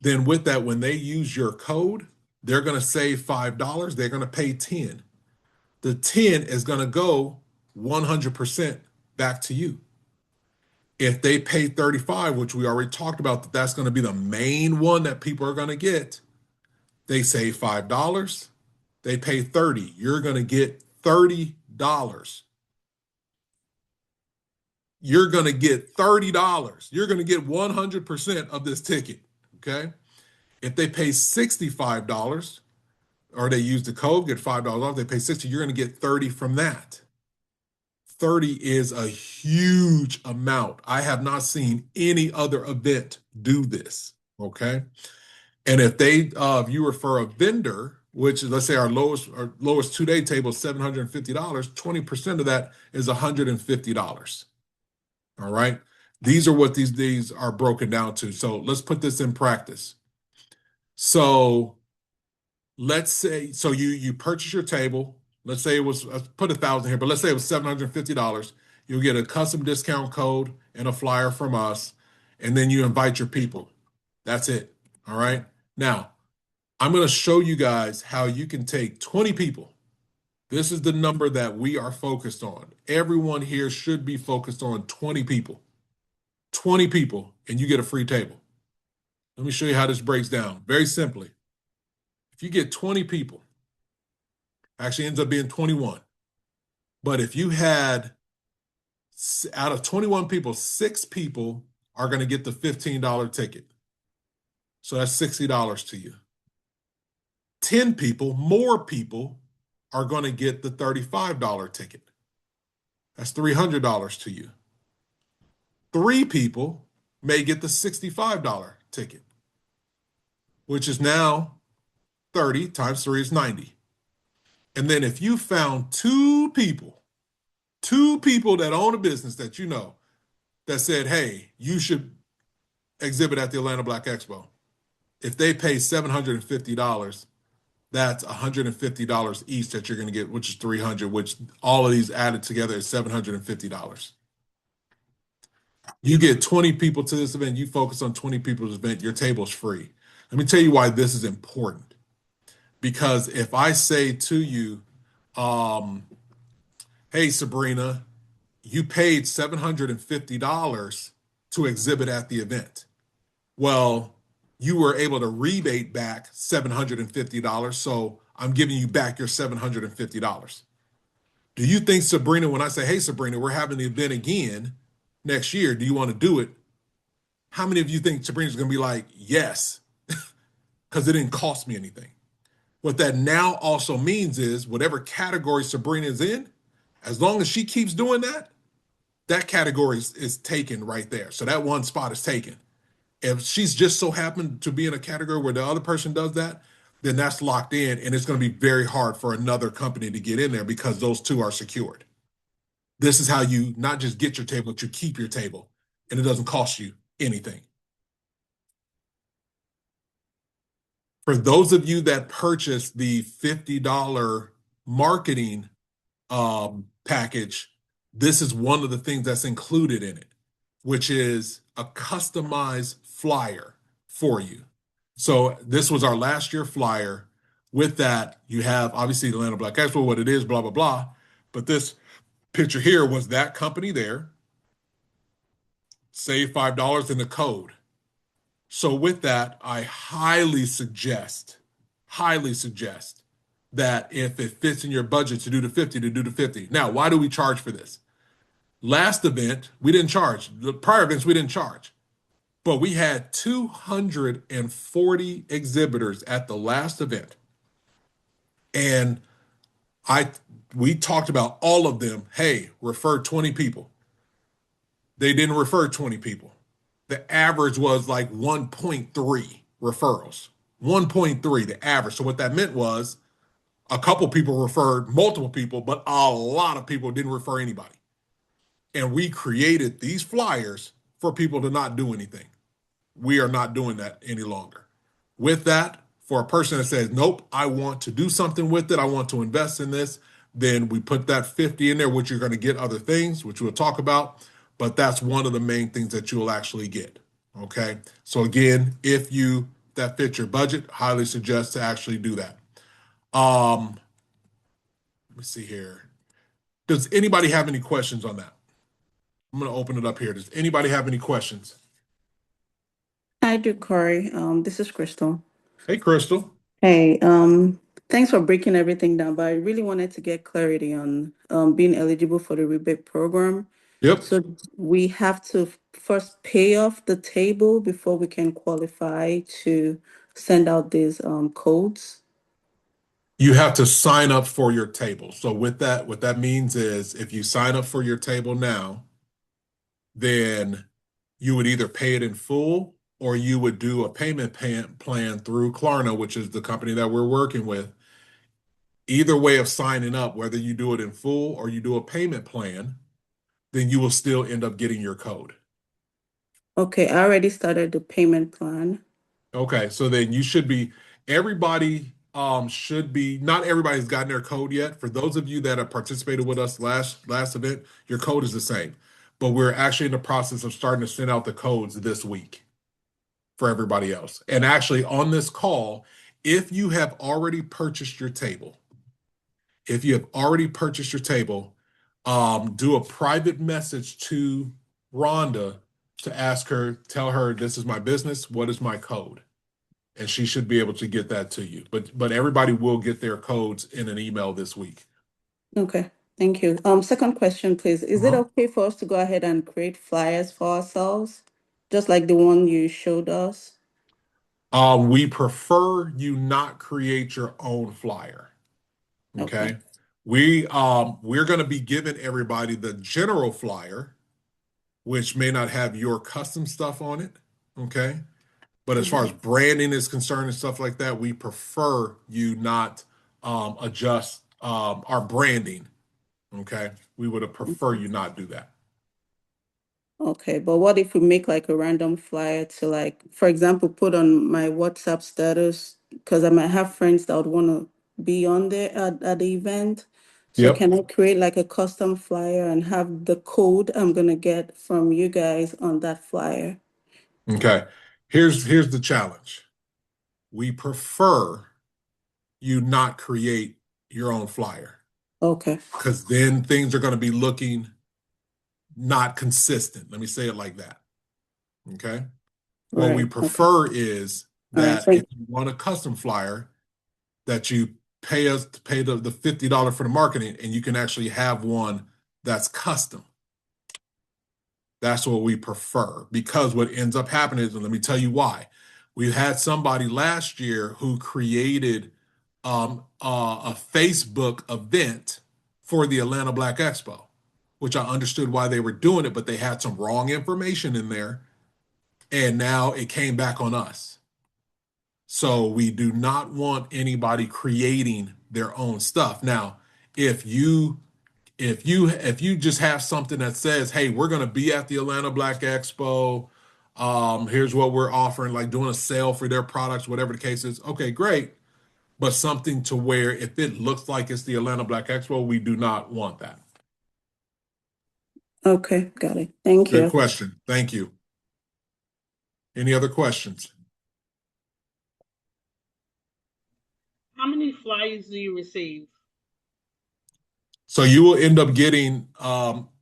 Then with that, when they use your code, they're going to save $5. They're going to pay 10. The 10 is going to go 100% back to you. If they pay 35, which we already talked about, that's going to be the main one that people are going to get, they save $5. They pay 30. You're going to get $30. You're going to get $30. You're going to get 100% of this ticket. Okay. If they pay $65 or they use the code, get $5 off, they pay 60, you're going to get 30 from that. 30 is a huge amount. I have not seen any other event do this. Okay. And if you refer a vendor, which is, let's say our lowest 2-day table is $750, 20% of that is $150. All right. These are what these are broken down to. So let's put this in practice. So let's say you purchase your table. Let's say it was put 1,000 here, but let's say it was $750. You'll get a custom discount code and a flyer from us, and then you invite your people. That's it. All right. Now, I'm going to show you guys how you can take 20 people. This is the number that we are focused on. Everyone here should be focused on 20 people. 20 people, and you get a free table. Let me show you how this breaks down. Very simply, if you get 20 people, actually ends up being 21. But if you had, out of 21 people, 6 people are going to get the $15 ticket. So that's $60 to you. 10 people, more people, are going to get the $35 ticket. That's $300 to you. 3 people may get the $65 ticket, which is now 30 times 3 is 90. And then if you found 2 people that own a business that you know that said, hey, you should exhibit at the Atlanta Black Expo. If they pay $750, that's $150 each that you're going to get, which is $300, which all of these added together is $750. You get 20 people to this event, you focus on 20 people's event, your table's free. Let me tell you why this is important. Because if I say to you, hey, Sabrina, you paid $750 to exhibit at the event. Well, you were able to rebate back $750, so I'm giving you back your $750. Do you think, Sabrina, when I say, hey, Sabrina, we're having the event again next year, do you want to do it? How many of you think Sabrina's going to be like, yes, because it didn't cost me anything? What that now also means is whatever category Sabrina is in, as long as she keeps doing that, that category is taken right there. So that one spot is taken. If she's just so happened to be in a category where the other person does that, then that's locked in, and it's going to be very hard for another company to get in there because those two are secured. This is how you not just get your table, but you keep your table, and it doesn't cost you anything. For those of you that purchase the $50 marketing package, this is one of the things that's included in it, which is a customized flyer for you. So this was our last year flyer. With that, you have obviously the Atlanta Black Expo, what it is, blah, blah, blah. But this picture here was that company there. Save $5 in the code. So with that, I highly suggest that if it fits in your budget to do the 50, to do the 50. Now, why do we charge for this? Last event, we didn't charge. The prior events, we didn't charge. But we had 240 exhibitors at the last event. And we talked about all of them. Hey, refer 20 people. They didn't refer 20 people. The average was like 1.3 referrals. 1.3, the average. So what that meant was a couple people referred multiple people, but a lot of people didn't refer anybody. And we created these flyers for people to not do anything. We are not doing that any longer. With that, for a person that says, nope, I want to do something with it, I want to invest in this, then we put that 50 in there, which you're going to get other things, which we'll talk about. But that's one of the main things that you'll actually get. Okay. So again, if that fits your budget, highly suggest to actually do that. Let me see here. Does anybody have any questions on that? I'm going to open it up here. Does anybody have any questions? I do, Corey. This is Crystal. Hey, Crystal. Hey, thanks for breaking everything down, but I really wanted to get clarity on being eligible for the rebate program. Yep. So we have to first pay off the table before we can qualify to send out these codes. You have to sign up for your table. So with that, what that means is if you sign up for your table now, then you would either pay it in full or you would do a plan through Klarna, which is the company that we're working with. Either way of signing up, whether you do it in full or you do a payment plan, then you will still end up getting your code. Okay, I already started the payment plan. Okay, so then you should be, everybody should be, not everybody's gotten their code yet. For those of you that have participated with us last event, your code is the same. But we're actually in the process of starting to send out the codes this week for everybody else. And actually on this call, if you have already purchased your table, if you have already purchased your table, do a private message to Rhonda to ask her, tell her this is my business, what is my code? And she should be able to get that to you. But everybody will get their codes in an email this week. Okay, thank you. Second question, please. Is it Uh-huh. okay for us to go ahead and create flyers for ourselves, just like the one you showed us? We prefer you not create your own flyer. Okay. Okay. We're going to be giving everybody the general flyer, which may not have your custom stuff on it. Okay. But as far Mhm. as branding is concerned and stuff like that, we prefer you not adjust our branding. Okay. We would have prefer you not do that. Okay, but what if we make like a random flyer to like, for example, put on my WhatsApp status because I might have friends that would want to be on there at the event. So Yep. can I create like a custom flyer and have the code I'm gonna get from you guys on that flyer? Okay. Here's the challenge. We prefer you not create your own flyer Okay, because then things are going to be looking not consistent. Let me say it like that. Okay. What we right. Okay. prefer is All right. that if you want a custom flyer, that you pay us to pay the $50 for the marketing and you can actually have one that's custom. That's what we prefer because what ends up happening is, and let me tell you why. We had somebody last year who created a Facebook event for the Atlanta Black Expo, which I understood why they were doing it, but they had some wrong information in there, and now it came back on us. So we do not want anybody creating their own stuff. Now, if you if you just have something that says, "Hey, we're going to be at the Atlanta Black Expo. Here's what we're offering," like doing a sale for their products, whatever the case is. Okay, great. But something to where if it looks like it's the Atlanta Black Expo, we do not want that. Okay, got it. Thank Good you. question. Thank you. Any other questions? How many flyers do you receive? So you will end up getting,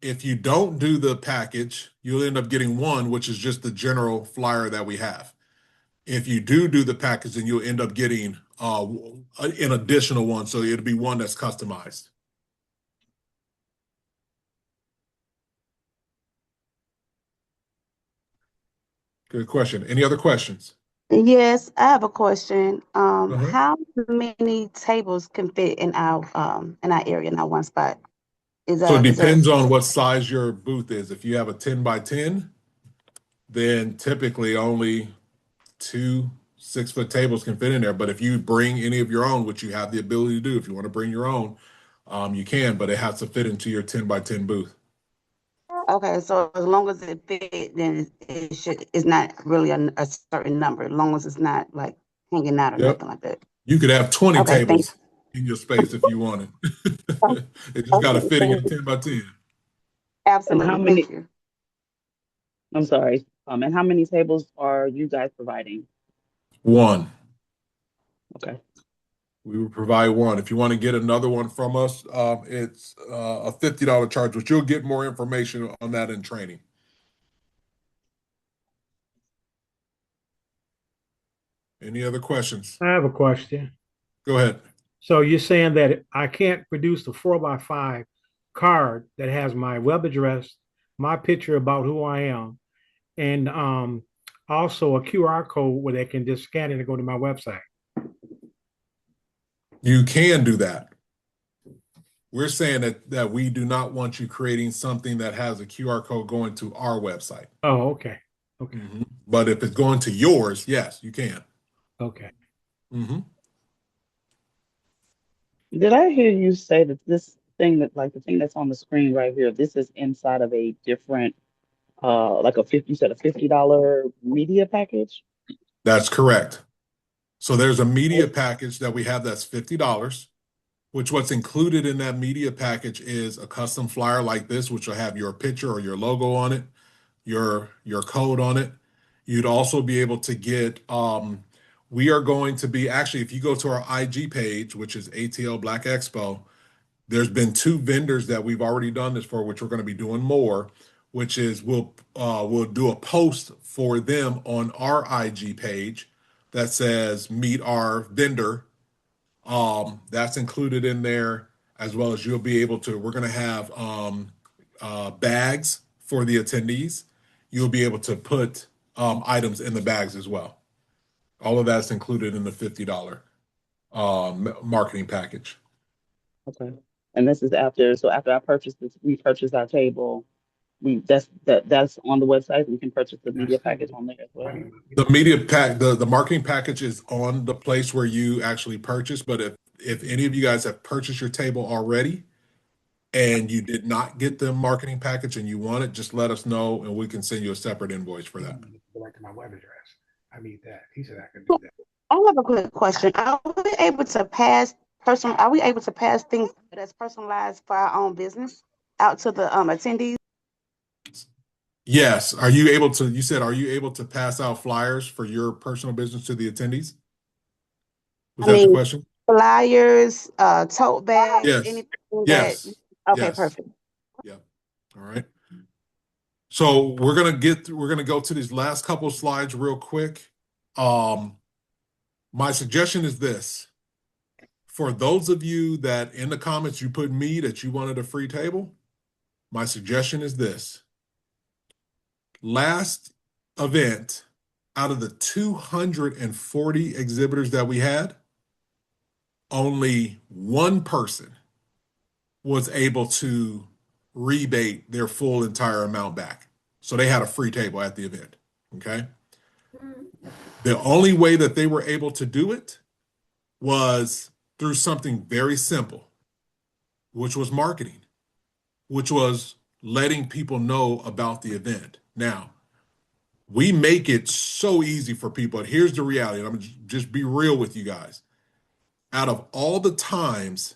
if you don't do the package, you'll end up getting one, which is just the general flyer that we have. If you do the package, then you'll end up getting an additional one. So it'll be one that's customized. Good question. Any other questions? Yes, I have a question. Uh-huh. How many tables can fit in our area in our one spot? So it Is there a depends on what specific? size your booth is. If you have a 10 by 10, then typically only two 6-foot tables can fit in there. But if you bring any of your own, which you have the ability to do, if you want to bring your own, you can, but it has to fit into your 10 by 10 booth. Okay, so as long as it fit, then it should it's not really a certain number, as long as it's not like hanging out or Yep. nothing like that. You could have 20 Okay, thank tables in your space if you wanted. you. It just got to Okay, fit in your thank you. 10 by 10. And how Absolutely, many, thank you. I'm sorry, and how many tables are you guys providing? One. Okay. We will provide one. If you want to get another one from us, it's a $50 charge, but you'll get more information on that in training. Any other questions? I have a question. Go ahead. So you're saying that I can't produce the 4x5 card that has my web address, my picture about who I am, and also a QR code where they can just scan it and go to my website. You can do that. We're saying that we do not want you creating something that has a QR code going to our website. Oh, okay. Okay. But if it's going to yours, yes, you can. Okay. Did I hear you say that this thing that like the thing that's on the screen right here, this is inside of a different like a 50, you said a $50 media package? That's correct. So there's a media Oh, package that we have that's $50, which what's included in that media package is a custom flyer like this, which will have your picture or your logo on it, your code on it. You'd also be able to get we are going to be actually, if you go to our IG page, which is ATL Black Expo, there's been two vendors that we've already done this for, which we're going to be doing more, which is we'll do a post for them on our IG page that says meet our vendor. That's included in there, as well as you'll be able to, we're going to have bags for the attendees. You'll be able to put items in the bags as well. All of that's included in the $50 marketing package. okay. And this is after, so after I purchase this, we purchase our table. That's on the website. We can purchase the media package on there as well. The media pack, the marketing package is on the place where you actually purchase. But if any of you guys have purchased your table already and you did not get the marketing package and you want it, just let us know and we can send you a separate invoice for that. Go back to my web address. I need that. He said I could do that. I have a quick question. Are we able to pass things that's personalized for our own business out to the attendees? Yes. Are you able to, you said, are you able to pass out flyers for your personal business to the attendees? Was I that the mean, question? flyers, tote bags, Yes. anything that. Yes. Okay, Yes. perfect. Yeah. All right. So we're gonna go to these last couple of slides real quick. My suggestion is this. For those of you that in the comments you put me that you wanted a free table, my suggestion is this. Last event, out of the 240 exhibitors that we had, only one person was able to rebate their full entire amount back. So they had a free table at the event, okay? The only way that they were able to do it was through something very simple, which was marketing, which was letting people know about the event. Now, we make it so easy for people. Here's the reality. I'm going to just be real with you guys. Out of all the times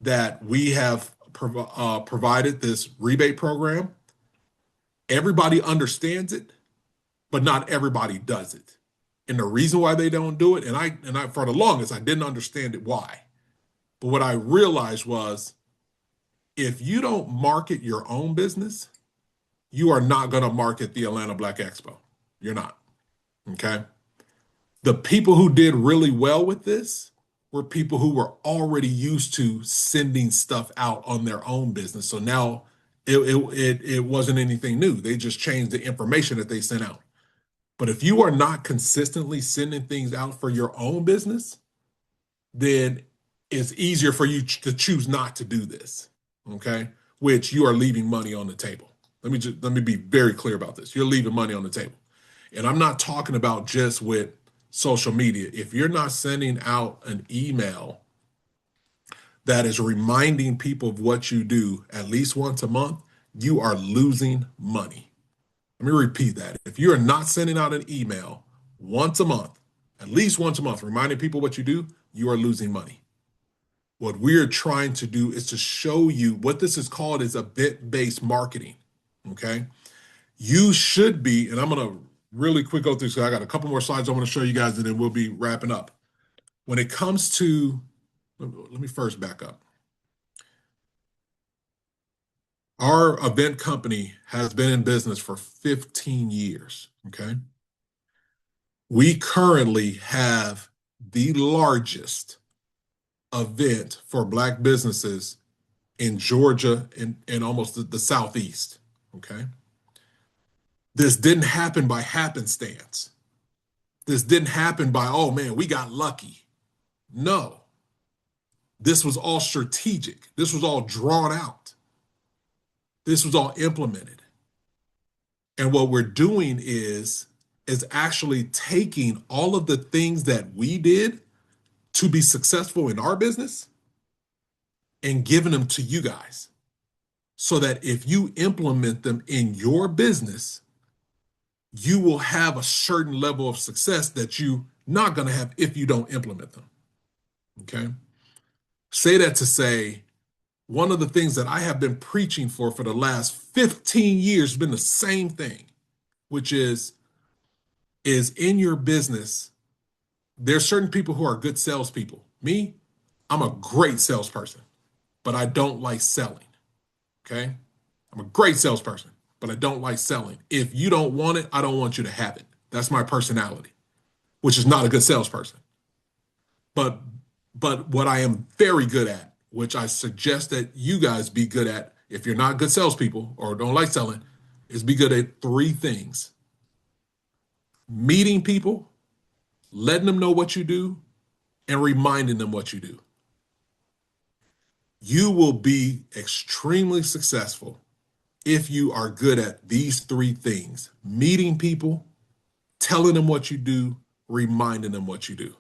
that we have provided this rebate program, everybody understands it, but not everybody does it. And the reason why they don't do it, and I for the longest, I didn't understand it why. But what I realized was if you don't market your own business, you are not going to market the Atlanta Black Expo. You're not. Okay. The people who did really well with this were people who were already used to sending stuff out on their own business. So now it wasn't anything new. They just changed the information that they sent out. But if you are not consistently sending things out for your own business, then it's easier for you to choose not to do this. Okay, which you are leaving money on the table. Let me be very clear about this. You're leaving money on the table. And I'm not talking about just with social media. If you're not sending out an email that is reminding people of what you do at least once a month, you are losing money. Let me repeat that. If you are not sending out an email once a month, at least once a month, reminding people what you do, you are losing money. What we're trying to do is to show you what this is called is event-based marketing. Okay. You should be, and I'm going to really quick go through, so I got a couple more slides I want to show you guys, and then we'll be wrapping up. When it comes to, let me first back up. Our event company has been in business for 15 years, okay? We currently have the largest event for Black businesses in Georgia and almost the Southeast, okay? This didn't happen by happenstance. This didn't happen by, oh man, we got lucky. No. This was all strategic. This was all drawn out. This was all implemented. And what we're doing is actually taking all of the things that we did to be successful in our business and giving them to you guys so that if you implement them in your business, you will have a certain level of success that you're not going to have if you don't implement them. Okay? Say that to say, one of the things that I have been preaching for the last 15 years has been the same thing, which is in your business, there's certain people who are good salespeople. Me, I'm a great salesperson, but I don't like selling. Okay? I'm a great salesperson, but I don't like selling. If you don't want it, I don't want you to have it. That's my personality, which is not a good salesperson. But what I am very good at, which I suggest that you guys be good at, if you're not good salespeople or don't like selling, is be good at 3 things: meeting people, letting them know what you do, and reminding them what you do. You will be extremely successful if you are good at these 3 things: meeting people, telling them what you do, reminding them what you do.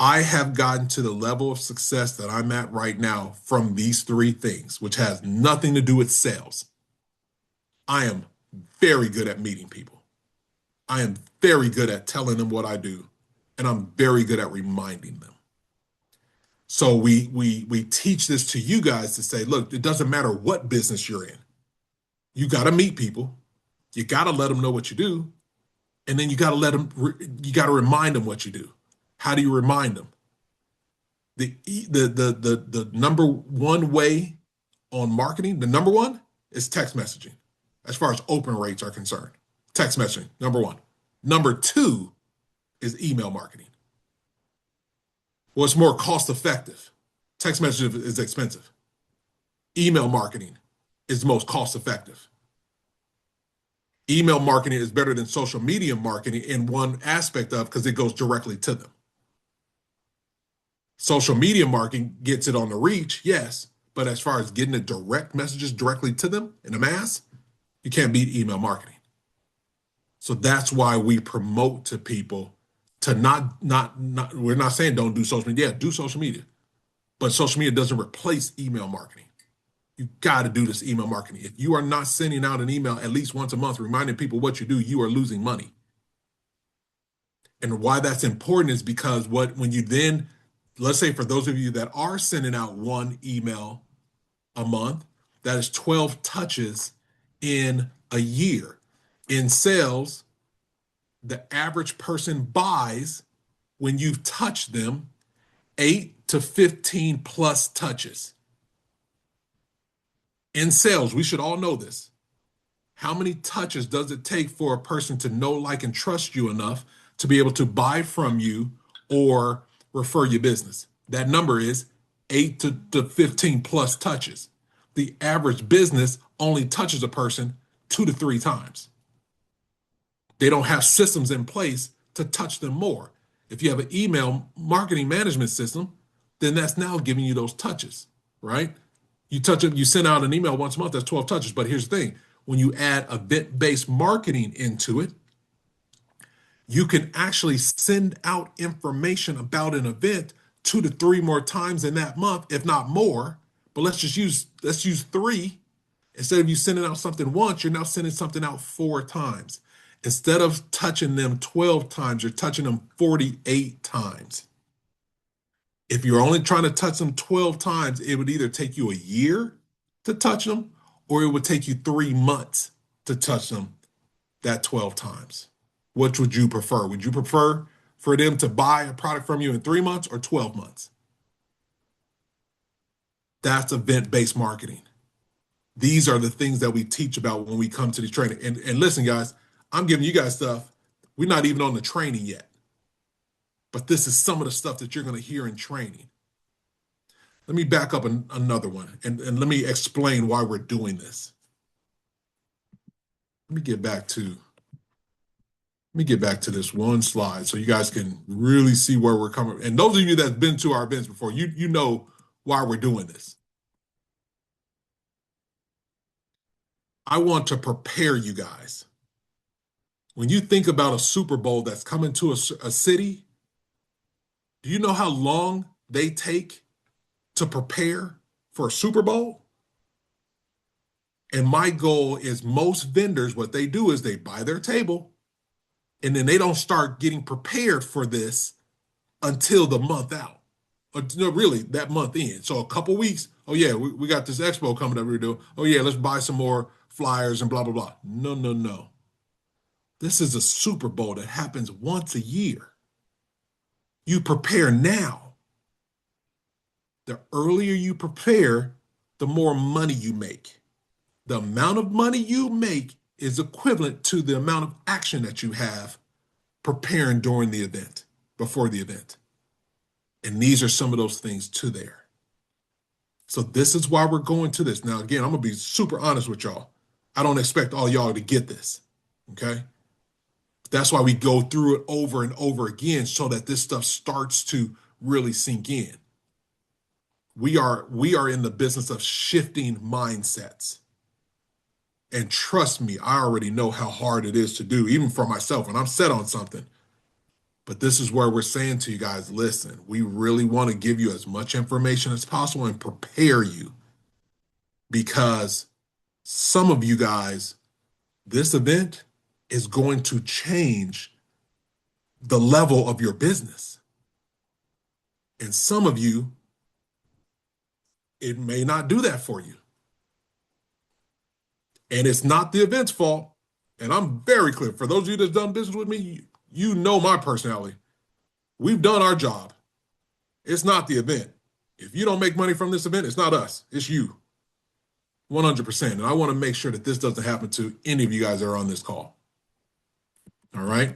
I have gotten to the level of success that I'm at right now from these 3 things, which has nothing to do with sales. I am very good at meeting people. I am very good at telling them what I do, and I'm very good at reminding them. So we teach this to you guys to say, look, it doesn't matter what business you're in. You got to meet people. You got to let them know what you do. And then you got to remind them what you do. How do you remind them? The number one way on marketing, the number one is text messaging. As far as open rates are concerned, text messaging, number one. Number 2 is email marketing. Well, it's more cost effective. Text messaging is expensive. Email marketing is the most cost effective. Email marketing is better than social media marketing in one aspect of, because it goes directly to them. Social media marketing gets it on the reach, yes, but as far as getting the direct messages directly to them in the mass, you can't beat email marketing. So that's why we promote to people to not we're not saying don't do social media. Yeah, do social media. But social media doesn't replace email marketing. You got to do this email marketing. If you are not sending out an email at least once a month reminding people what you do, you are losing money. And why that's important is because when you then, let's say for those of you that are sending out 1 email a month, that is 12 touches in a year. In sales, the average person buys, when you've touched them, 8 to 15 plus touches. In sales, we should all know this. How many touches does it take for a person to know, like, and trust you enough to be able to buy from you or refer your business? That number is 8 to 15 plus touches. The average business only touches a person 2 to 3 times. They don't have systems in place to touch them more. If you have an email marketing management system, then that's now giving you those touches, right? You touch it, you send out an email once a month, that's 12 touches. But here's the thing, when you add event-based marketing into it, you can actually send out information about an event 2 to 3 more times in that month, if not more. But let's use 3. Instead of you sending out something once, you're now sending something out 4 times. Instead of touching them 12 times, you're touching them 48 times. If you're only trying to touch them 12 times, it would either take you a year to touch them, or it would take you 3 months to touch them that 12 times. Which would you prefer? Would you prefer for them to buy a product from you in 3 months or 12 months? That's event-based marketing. These are the things that we teach about when we come to the training. And listen, guys, I'm giving you guys stuff. We're not even on the training yet. But this is some of the stuff that you're going to hear in training. Let me back up another one, and let me explain why we're doing this. Let me get back to Let me get back to this one slide so you guys can really see where we're coming. And those of you that's been to our events before, you know why we're doing this. I want to prepare you guys. When you think about a Super Bowl that's coming to a city, do you know how long they take to prepare for a Super Bowl? And my goal is most vendors, what they do is they buy their table and then they don't start getting prepared for this until the month out. Or, no, really, that month in. So a couple weeks, oh yeah, we got this expo coming that we're doing. Oh yeah, let's buy some more flyers and blah, blah, blah. No, no, no. This is a Super Bowl that happens once a year. You prepare now. The earlier you prepare, the more money you make. The amount of money you make is equivalent to the amount of action that you have preparing during the event, before the event. And these are some of those things to there. So this is why we're going to this. Now, again, I'm going to be super honest with y'all. I don't expect all y'all to get this, okay? That's why we go through it over and over again so that this stuff starts to really sink in. We are in the business of shifting mindsets. And trust me, I already know how hard it is to do, even for myself when I'm set on something. But this is where we're saying to you guys, listen, we really want to give you as much information as possible and prepare you, because some of you guys, this event is going to change the level of your business. And some of you, it may not do that for you. And it's not the event's fault. And I'm very clear. For those of you that's done business with me, you know my personality. We've done our job. It's not the event. If you don't make money from this event, it's not us. It's you. 100%. And I want to make sure that this doesn't happen to any of you guys that are on this call. All right?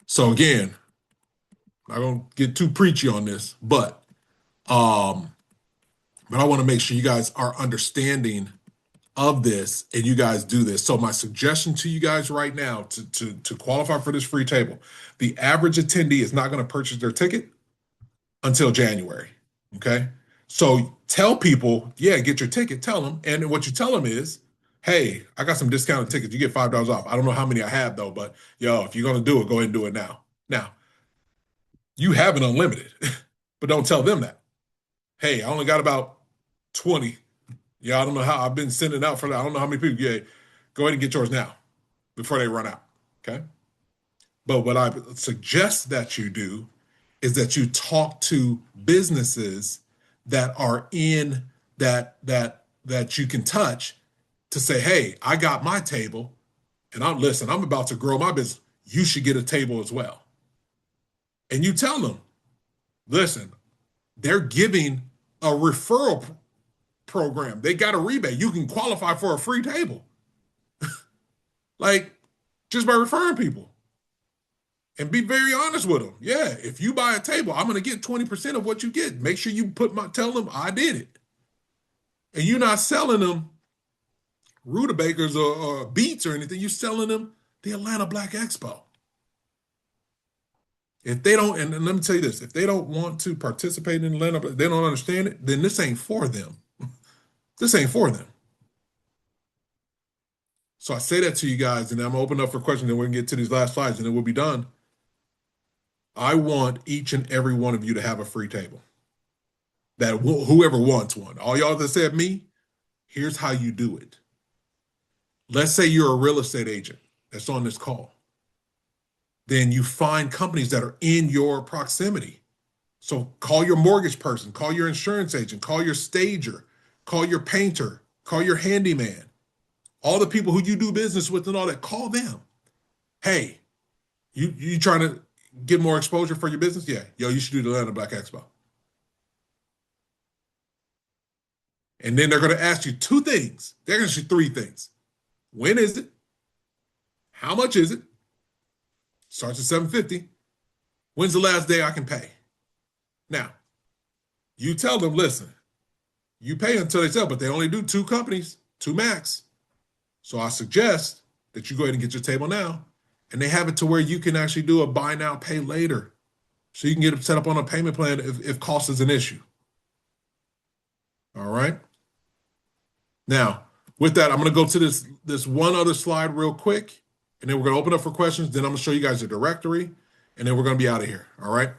So again, I'm not going to get too preachy on this, but I want to make sure you guys are understanding of this and you guys do this. So my suggestion to you guys right now to qualify for this free table, the average attendee is not going to purchase their ticket until January, okay? So tell people, yeah, get your ticket, tell them. And what you tell them is, hey, I got some discounted tickets. You get $5 off. I don't know how many I have though, but yo, if you're going to do it, go ahead and do it now. Now, you have it unlimited, but don't tell them that. Hey, I only got about 20. Yeah, I don't know how I've been sending out for that. I don't know how many people. Yeah, go ahead and get yours now before they run out. Okay. But what I suggest that you do is that you talk to businesses that are in that you can touch to say, hey, I got my table and I'm about to grow my business. You should get a table as well. And you tell them, listen, they're giving a referral program. They got a rebate. You can qualify for a free table. Like, just by referring people. And be very honest with them. Yeah, if you buy a table, I'm going to get 20% of what you get. Make sure you tell them I did it. And you're not selling them rutabagas or beets or anything. You're selling them the Atlanta Black Expo. If they don't, and let me tell you this, if they don't want to participate in Atlanta, they don't understand it, then this ain't for them. This ain't for them. So I say that to you guys, and I'm going to open up for questions, and we can get to these last slides, and then we'll be done. I want each and every one of you to have a free table. That whoever wants one. All y'all that said me, here's how you do it. Let's say you're a real estate agent that's on this call. Then you find companies that are in your proximity. So call your mortgage person, call your insurance agent, call your stager, call your painter, call your handyman. All the people who you do business with and all that, call them. Hey, you trying to get more exposure for your business? Yeah. Yo, you should do the Atlanta Black Expo. And then they're going to ask you two things. They're going to ask you three things. When is it? How much is it? Starts at $750. When's the last day I can pay? Now, you tell them, listen, you pay until they sell, but they only do two companies, two max. So I suggest that you go ahead and get your table now. and they have it to where you can actually do a buy now, pay later. So you can get it set up on a payment plan if cost is an issue. All right. Now, with that, I'm going to go to this one other slide real quick, and then we're going to open up for questions. Then I'm going to show you guys the directory, and then we're going to be out of here. All right.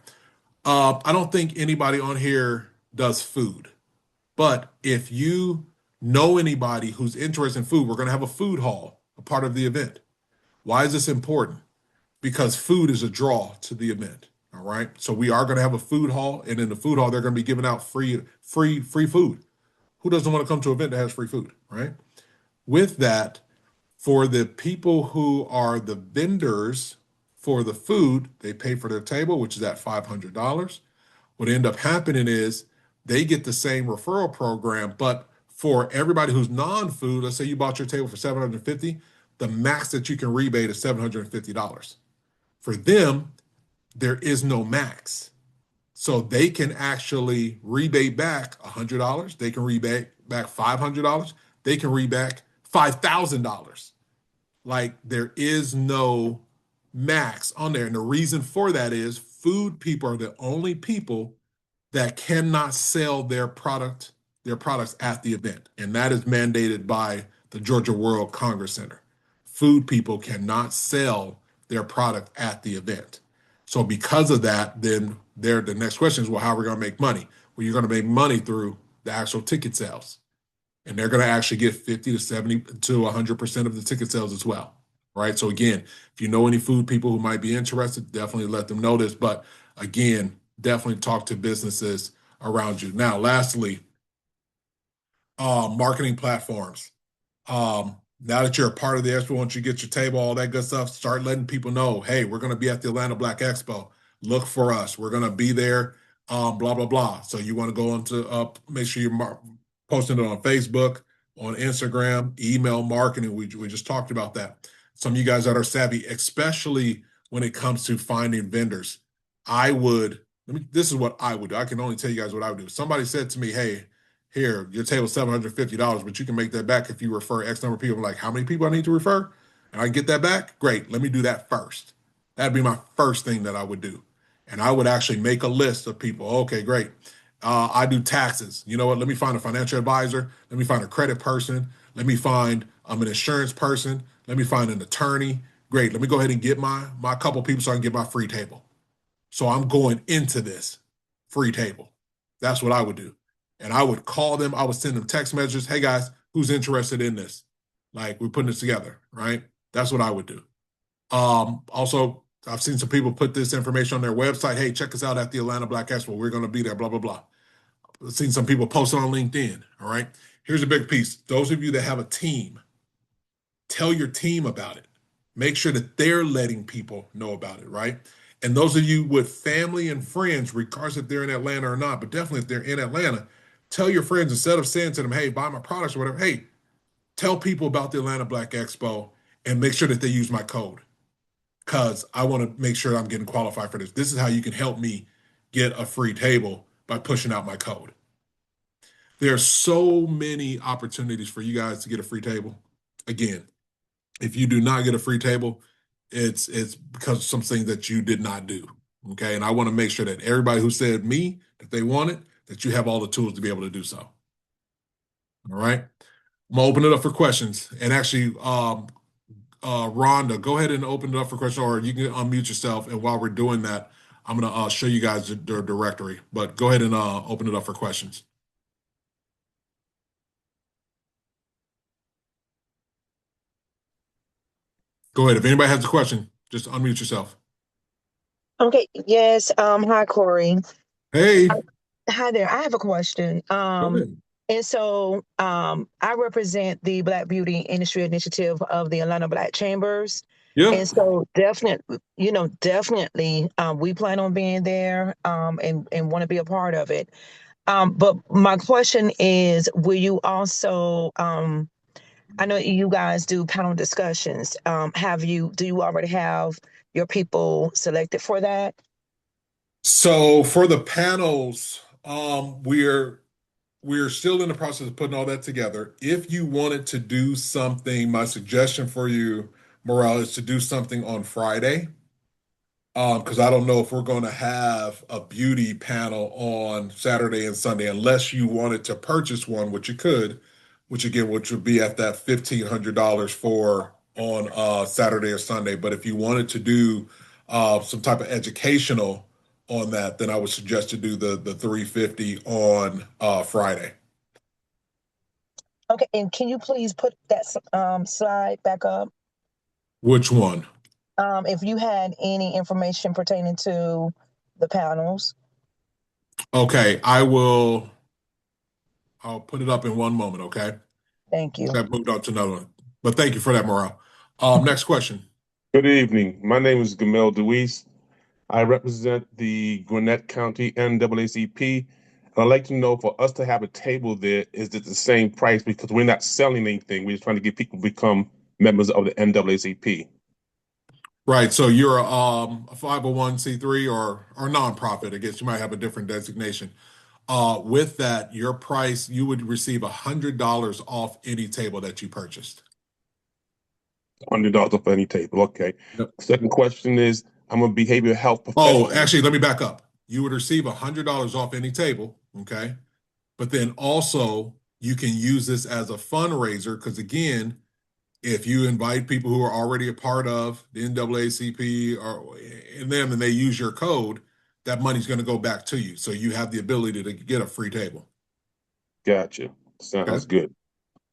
I don't think anybody on here does food, but if you know anybody who's interested in food, we're going to have a food hall, a part of the event. Why is this important? Because food is a draw to the event. All right. So we are going to have a food hall, and in the food hall, they're going to be giving out free food. Who doesn't want to come to an event that has free food, right? With that, for the people who are the vendors for the food, they pay for their table, which is at $500. What end up happening is they get the same referral program, but for everybody who's non-food, let's say you bought your table for $750, the max that you can rebate is $750. For them, there is no max. So they can actually rebate back $100. They can rebate back $500. They can rebate back $5,000. Like there is no max on there. And the reason for that is food people are the only people that cannot sell their products at the event. And that is mandated by the Georgia World Congress Center. Food people cannot sell their product at the event. So because of that, then the next question is, well, how are we going to make money? Well, you're going to make money through the actual ticket sales. And they're going to actually get 50 to 70 to 100% of the ticket sales as well. Right. So again, if you know any food people who might be interested, definitely let them know this. But again, definitely talk to businesses around you. Now, lastly, marketing platforms. Now that you're a part of the expo, once you get your table, all that good stuff, start letting people know, hey, we're going to be at the Atlanta Black Expo. Look for us. We're going to be there, blah, blah, blah. So you want to go into, make sure you're posting it on Facebook, on Instagram, email marketing. We just talked about that. Some of you guys that are savvy, especially when it comes to finding vendors, this is what I would do. I can only tell you guys what I would do. Somebody said to me, hey, here, your table's $750, but you can make that back if you refer X number of people. I'm like, how many people I need to refer? And I can get that back? Great. Let me do that first. That'd be my first thing that I would do. And I would actually make a list of people. Okay, great. I do taxes. You know what? Let me find a financial advisor. Let me find a credit person. Let me find an insurance person. Let me find an attorney. Great. Let me go ahead and get my couple people so I can get my free table. So I'm going into this free table. That's what I would do. And I would call them. I would send them text messages. Hey, guys, who's interested in this? Like, we're putting this together, right? That's what I would do. Also, I've seen some people put this information on their website. Hey, check us out at the Atlanta Black Expo. We're going to be there, blah, blah, blah. I've seen some people post it on LinkedIn, all right? Here's a big piece. Those of you that have a team, tell your team about it. Make sure that they're letting people know about it, right? And those of you with family and friends, regardless if they're in Atlanta or not, but definitely if they're in Atlanta, tell your friends, instead of saying to them, hey, buy my products or whatever, hey, tell people about the Atlanta Black Expo and make sure that they use my code, because I want to make sure I'm getting qualified for this. This is how you can help me get a free table, by pushing out my code. There are so many opportunities for you guys to get a free table. Again, if you do not get a free table, it's because of something that you did not do. Okay. And I want to make sure that everybody who said me that they want it, that you have all the tools to be able to do so. All right. I'm gonna open it up for questions. And actually, Rhonda, go ahead and open it up for questions, or you can unmute yourself. And while we're doing that, I'm gonna show you guys the directory. But go ahead and open it up for questions. Go ahead. If anybody has a question, just unmute yourself. Okay, yes. Hi, Corey. Hey. Hi there. I have a question. Go ahead. And so I represent the Black Beauty Industry Initiative of the Atlanta Black Chambers. Yeah. And so definitely, we plan on being there and want to be a part of it. But my question is, will you also, I know you guys do panel discussions. Do you already have your people selected for that? So for the panels, we're still in the process of putting all that together. If you wanted to do something, my suggestion for you Morale, is to do something on Friday. Because I don't know if we're going to have a beauty panel on Saturday and Sunday, unless you wanted to purchase one, which you could, which would be at that $1,500 for on Saturday or Sunday. But if you wanted to do some type of educational on that, then I would suggest to do the 350 on Friday. Okay, and can you please put that slide back up? Which one? If you had any information pertaining to the panels. Okay, I'll put it up in one moment, okay? Thank you. I've moved on to another one. But thank you for that, Morale. Next question. Good evening. My name is Gamel Deweese. I represent the Gwinnett County NAACP. And I'd like to know, for us to have a table there, is it the same price? Because we're not selling anything. We're just trying to get people to become members of the NAACP. Right. So you're a 501c3 or nonprofit. I guess you might have a different designation. With that, your price, you would receive $100 off any table that you purchased. $100 off any table. Okay. Yep. Second question is, I'm a behavioral health Oh, professional. actually, let me back up. You would receive $100 off any table, okay? But then also you can use this as a fundraiser because again, if you invite people who are already a part of the NAACP or and them and they use your code, that money's going to go back to you. So you have the ability to get a free table. Gotcha. Sounds Okay. good.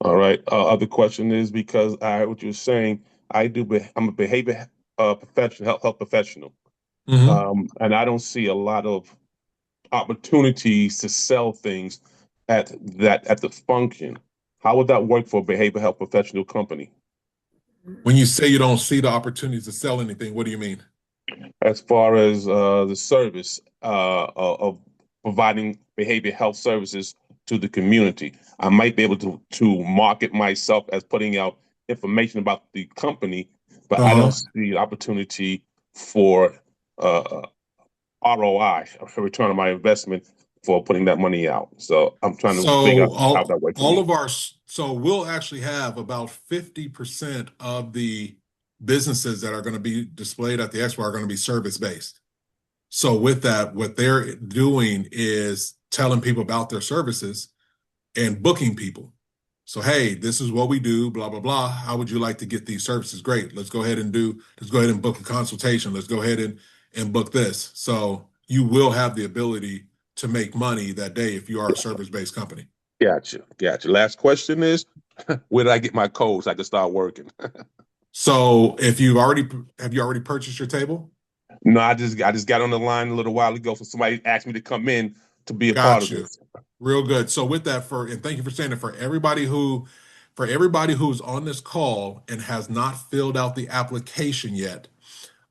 All right. Other question is, because I heard what you're saying, I'm a behavior professional, health professional. Mm-hmm. And I don't see a lot of opportunities to sell things at the function. How would that work for a behavioral health professional company? When you say you don't see the opportunities to sell anything, what do you mean? As far as the service of providing behavioral health services to the community, I might be able to market myself as putting out information about the company, but I don't Uh-huh. see the opportunity for uh, ROI, a return on my investment, for putting that money out. So I'm trying to figure So out how that works for all me. of our so we'll actually have about 50% of the businesses that are going to be displayed at the expo are going to be service based. So with that, what they're doing is telling people about their services and booking people. So, hey, this is what we do, blah, blah, blah. How would you like to get these services? Great. Let's go ahead and book a consultation. Let's go ahead and book this. So you will have the ability to make money that day if you are a service-based company. Gotcha. Last question is, where did I get my code so I can start working? So if have you already purchased your table? No, I just got on the line a little while ago for somebody asked me to come in to be a part Got of you. this. Real good. So with that, and thank you for saying it, for everybody who's on this call and has not filled out the application yet,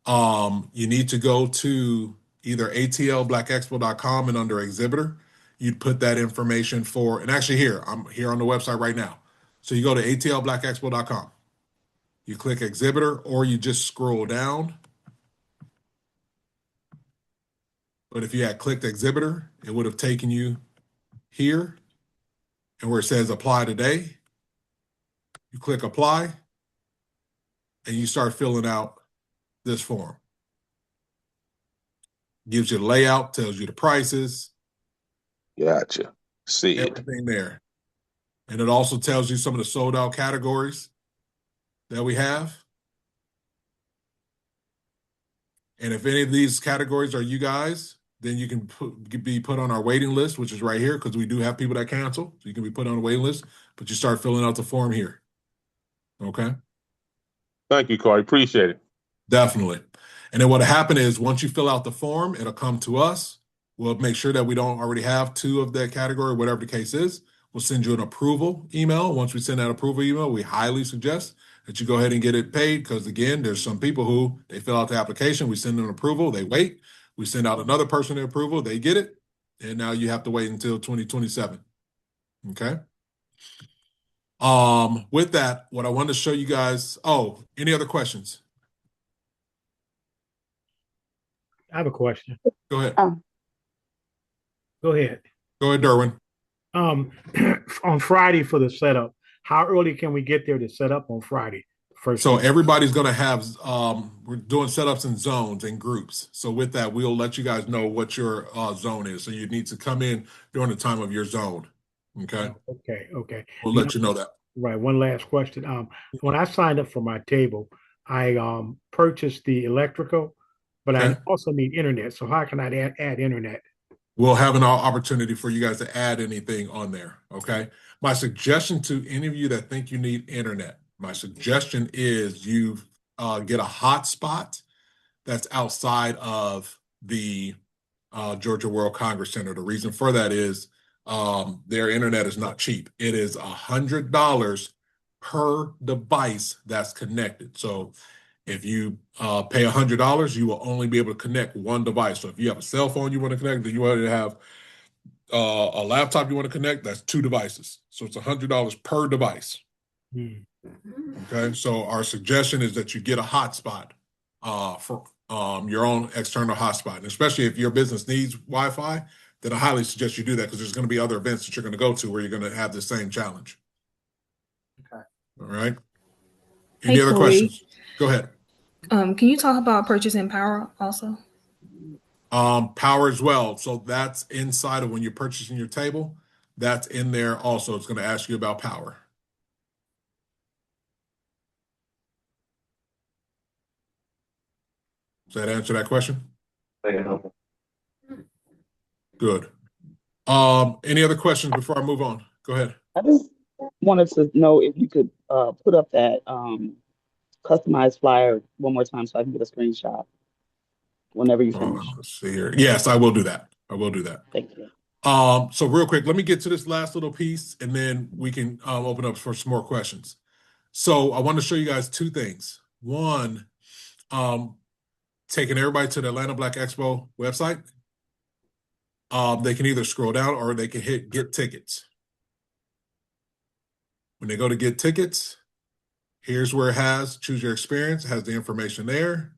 you need to go to either atlblackexpo.com and under exhibitor, you'd put that information and actually I'm here on the website right now. So you go to atlblackexpo.com, you click exhibitor, or you just scroll down. But if you had clicked exhibitor, it would have taken you here, and where it says apply today, you click apply and you start filling out this form. Gives you the layout, tells you the prices, Gotcha. See it. everything there. And it also tells you some of the sold out categories that we have. And if any of these categories are you guys, then you can be put on our waiting list, which is right here, because we do have people that cancel. So you can be put on a waiting list, but you start filling out the form here. Okay? Thank you, Corey. Appreciate it. Definitely. And then what'll happen is once you fill out the form, it'll come to us. We'll make sure that we don't already have two of that category, whatever the case is. We'll send you an approval email. Once we send that approval email, we highly suggest that you go ahead and get it paid because, again, there's some people who they fill out the application, we send them an approval, they wait. We send out another person the approval, they get it, and now you have to wait until 2027. Okay? With that, what I wanted to show you guys. Oh, any other questions? I have a question. Go ahead. Oh, Go ahead. Go ahead, Derwin. On Friday for the setup, how early can we get there to set up on Friday first So week? everybody's going to have, we're doing setups in zones and groups. So with that, we'll let you guys know what your zone is. So you need to come in during the time of your zone. Okay. Oh, okay, okay. We'll Now, let you know that. right, one last question. When I signed up for my table, I purchased the electrical, but I Okay. also need internet. So how can I add internet? We'll have an opportunity for you guys to add anything on there. Okay. My suggestion to any of you that think you need internet, my suggestion is you get a hotspot that's outside of the Georgia World Congress Center. The reason for that is their internet is not cheap. It is $100 per device that's connected. So if you pay $100, you will only be able to connect one device. So if you have a cell phone you want to connect, then you want to have a laptop you want to connect, that's two devices. So it's $100 per device. Hmm. Okay, so our suggestion is that you get a hotspot for your own external hotspot, and especially if your business needs Wi-Fi, then I highly suggest you do that because there's going to be other events that you're going to go to where you're going to have the same challenge. Okay. All right. Hey Any other Corey, questions? Go ahead. can you talk about purchasing power also? Power as well. So that's inside of when you're purchasing your table. That's in there also. It's going to ask you about power. Does that answer that question? Good. Any other questions before I move on? Go ahead. I just wanted to know if you could put up that customized flyer one more time so I can get a screenshot whenever you finish. Let's see here. Yes, I will do that. I will do that. Thank you. So real quick, let me get to this last little piece and then we can open up for some more questions. So I want to show you guys two things. One, taking everybody to the Atlanta Black Expo website. They can either scroll down or they can hit get tickets. When they go to get tickets, here's where it has choose your experience. It has the information there.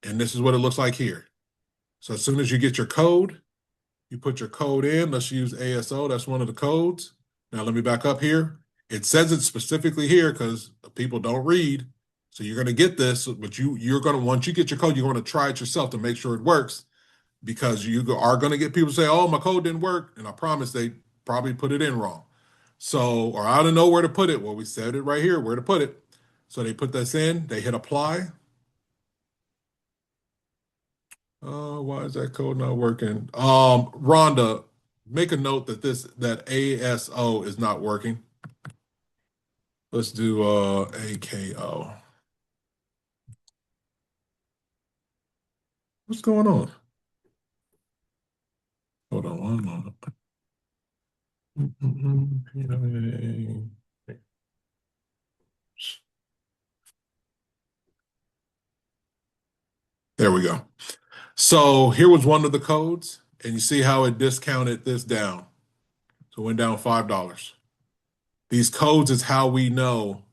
And this is what it looks like here. So as soon as you get your code, you put your code in. Let's use ASO. That's one of the codes. Now let me back up here. It says it specifically here because people don't read. So you're going to get this, but you're going to, once you get your code, you're going to try it yourself to make sure it works because you are going to get people say, oh, my code didn't work. And I promise they probably put it in wrong. So, or I don't know where to put it. Well, we said it right here, where to put it. So they put this in, they hit apply. Why is that code not working? Rhonda, make a note that that ASO is not working. Let's do AKO. What's going on? Hold on one moment. There we go. So here was one of the codes, and you see how it discounted this down. So it went down $5. These codes is how we know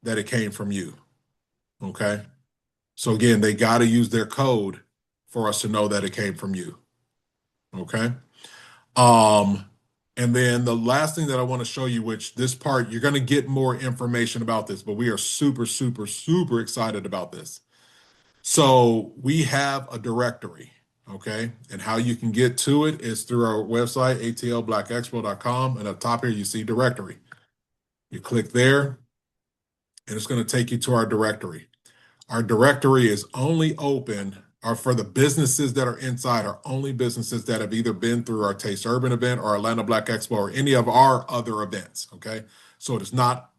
that it came from you. Okay. So again, they got to use their code for us to know that it came from you. Okay. Um, and then the last thing that I want to show you, which this part, you're going to get more information about this, but we are super, super, super excited about this. So we have a directory, okay? And how you can get to it is through our website, atlblackexpo.com. And at the top here, you see directory. You click there, and it's going to take you to our directory. Our directory is only open, or for the businesses that are inside, are only businesses that have either been through our Taste Urban event or Atlanta Black Expo or any of our other events, okay? So it is not,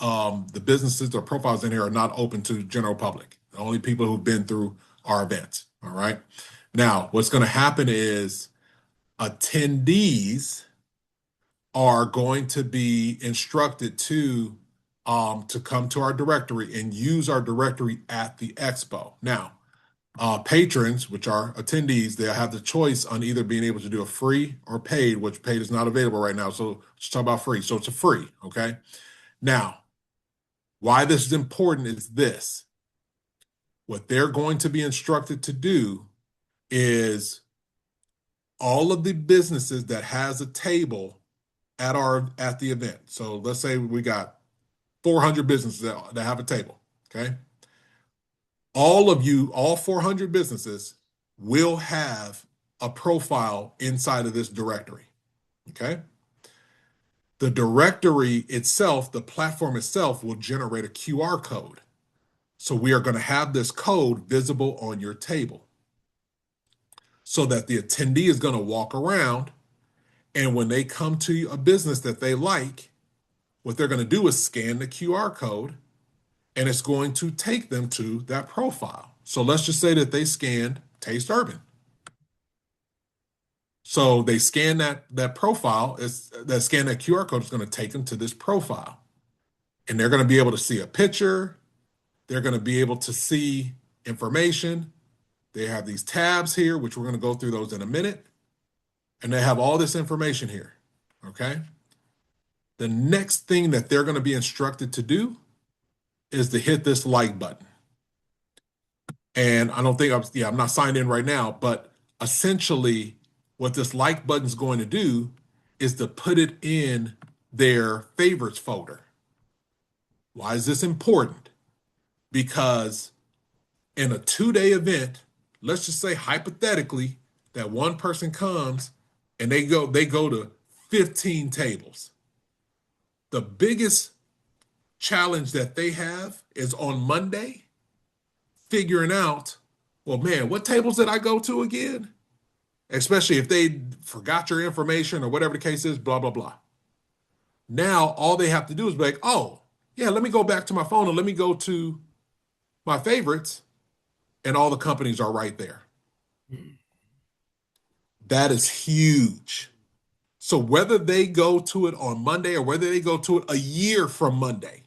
the businesses or profiles in here are not open to general public. Only people who've been through our events, all right? Now, what's going to happen is attendees are going to be instructed to come to our directory and use our directory at the expo. Now, patrons, which are attendees, they'll have the choice on either being able to do a free or paid, which paid is not available right now. So let's talk about free. So it's a free, okay? Now, why this is important is this. What they're going to be instructed to do is all of the businesses that has a table at the event. So let's say we got 400 businesses that have a table, okay? All of you, all 400 businesses will have a profile inside of this directory, okay? The directory itself, the platform itself, will generate a QR code. So we are going to have this code visible on your table so that the attendee is going to walk around, and when they come to a business that they like, what they're going to do is scan the QR code, and it's going to take them to that profile. So let's just say that they scanned Taste Urban. So they scan that profile, scan that QR code is going to take them to this profile. And they're going to be able to see a picture. They're going to be able to see information. They have these tabs here, which we're going to go through those in a minute. And they have all this information here, okay? The next thing that they're going to be instructed to do is to hit this like button. And I don't think I'm not signed in right now, but essentially what this like button is going to do is to put it in their favorites folder. Why is this important? Because in a 2-day event, let's just say hypothetically that one person comes and they go to 15 tables. The biggest challenge that they have is on Monday figuring out, well, man, what tables did I go to again? Especially if they forgot your information or whatever the case is, blah, blah, blah. Now, all they have to do is be like, oh, yeah, let me go back to my phone and let me go to my favorites, and all the companies are right there. That is huge. So whether they go to it on Monday or whether they go to it a year from Monday,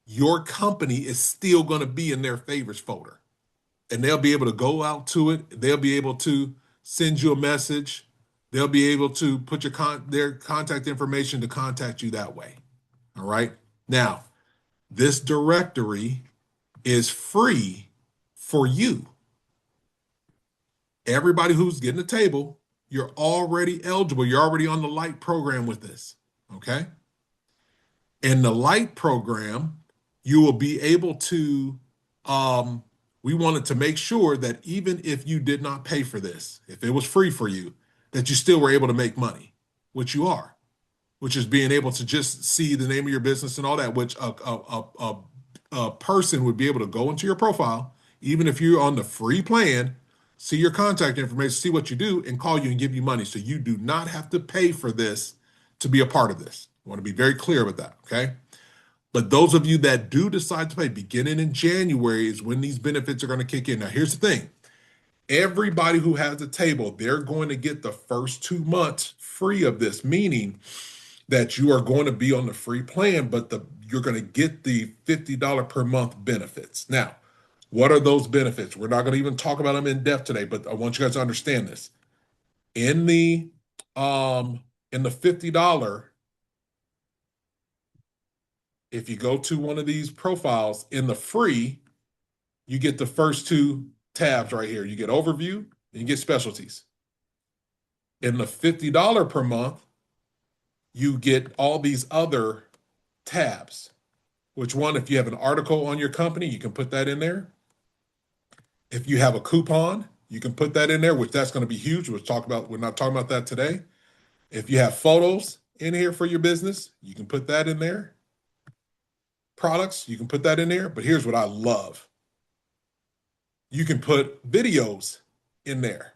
your company is still going to be in their favorites folder. And they'll be able to go out to it. They'll be able to send you a message. They'll be able to put their contact information to contact you that way. All right. Now, this directory is free for you. Everybody who's getting a table, you're already eligible. You're already on the Light program with this. Okay. In the Light program, you will be able to, we wanted to make sure that even if you did not pay for this, if it was free for you, that you still were able to make money, which you are, which is being able to just see the name of your business and all that, which a person would be able to go into your profile, even if you're on the free plan, see your contact information, see what you do, and call you and give you money. So you do not have to pay for this to be a part of this. I want to be very clear with that, okay? But those of you that do decide to pay, beginning in January is when these benefits are going to kick in. Now, here's the thing. Everybody who has a table, they're going to get the first 2 months free of this, meaning that you are going to be on the free plan, but you're going to get the $50 per month benefits. Now, what are those benefits? We're not going to even talk about them in depth today, but I want you guys to understand this. In the $50, if you go to one of these profiles in the free, you get the first 2 tabs right here. You get overview and you get specialties. In the $50 per month, you get all these other tabs. Which one, if you have an article on your company, you can put that in there. If you have a coupon, you can put that in there, which that's going to be huge. We're not talking about that today. If you have photos in here for your business, you can put that in there. Products, you can put that in there. But here's what I love. You can put videos in there.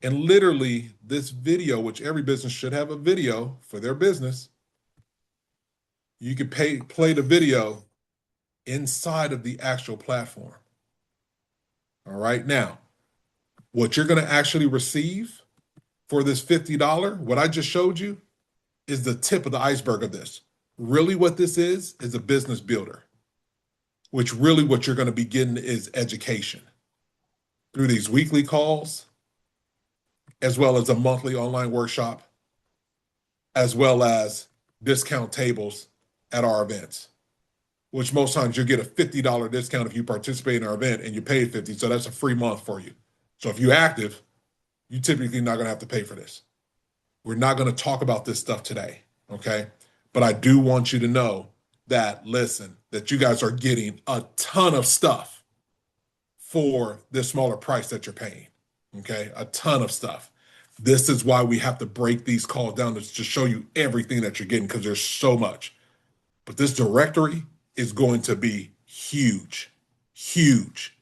And literally this video, which every business should have a video for their business, you can play the video inside of the actual platform. All right. Now, what you're going to actually receive for this $50, what I just showed you, is the tip of the iceberg of this. Really what this is a business builder, which really what you're going to be getting is education through these weekly calls, as well as a monthly online workshop, as well as discount tables at our events, which most times you'll get a $50 discount if you participate in our event and you pay $50. So that's a free month for you. So if you're active, you're typically not going to have to pay for this. We're not going to talk about this stuff today, okay? But I do want you to know that, listen, that you guys are getting a ton of stuff for the smaller price that you're paying. Okay, a ton of stuff. This is why we have to break these calls down to show you everything that you're getting because there's so much. But this directory is going to be huge, huge.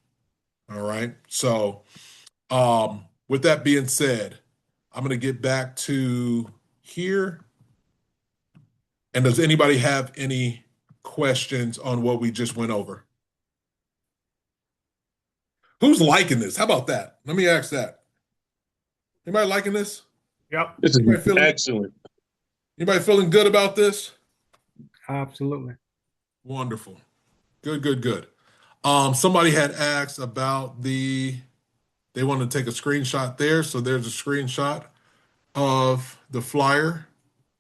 All right. So, with that being said, I'm going to get back to here. And does anybody have any questions on what we just went over? Who's liking this? How about that? Let me ask that. Anybody liking this? Yep. This is Anybody excellent. anybody feeling good about this? Absolutely. Wonderful. Good, good, good. Somebody had asked about they wanted to take a screenshot there. So there's a screenshot of the flyer.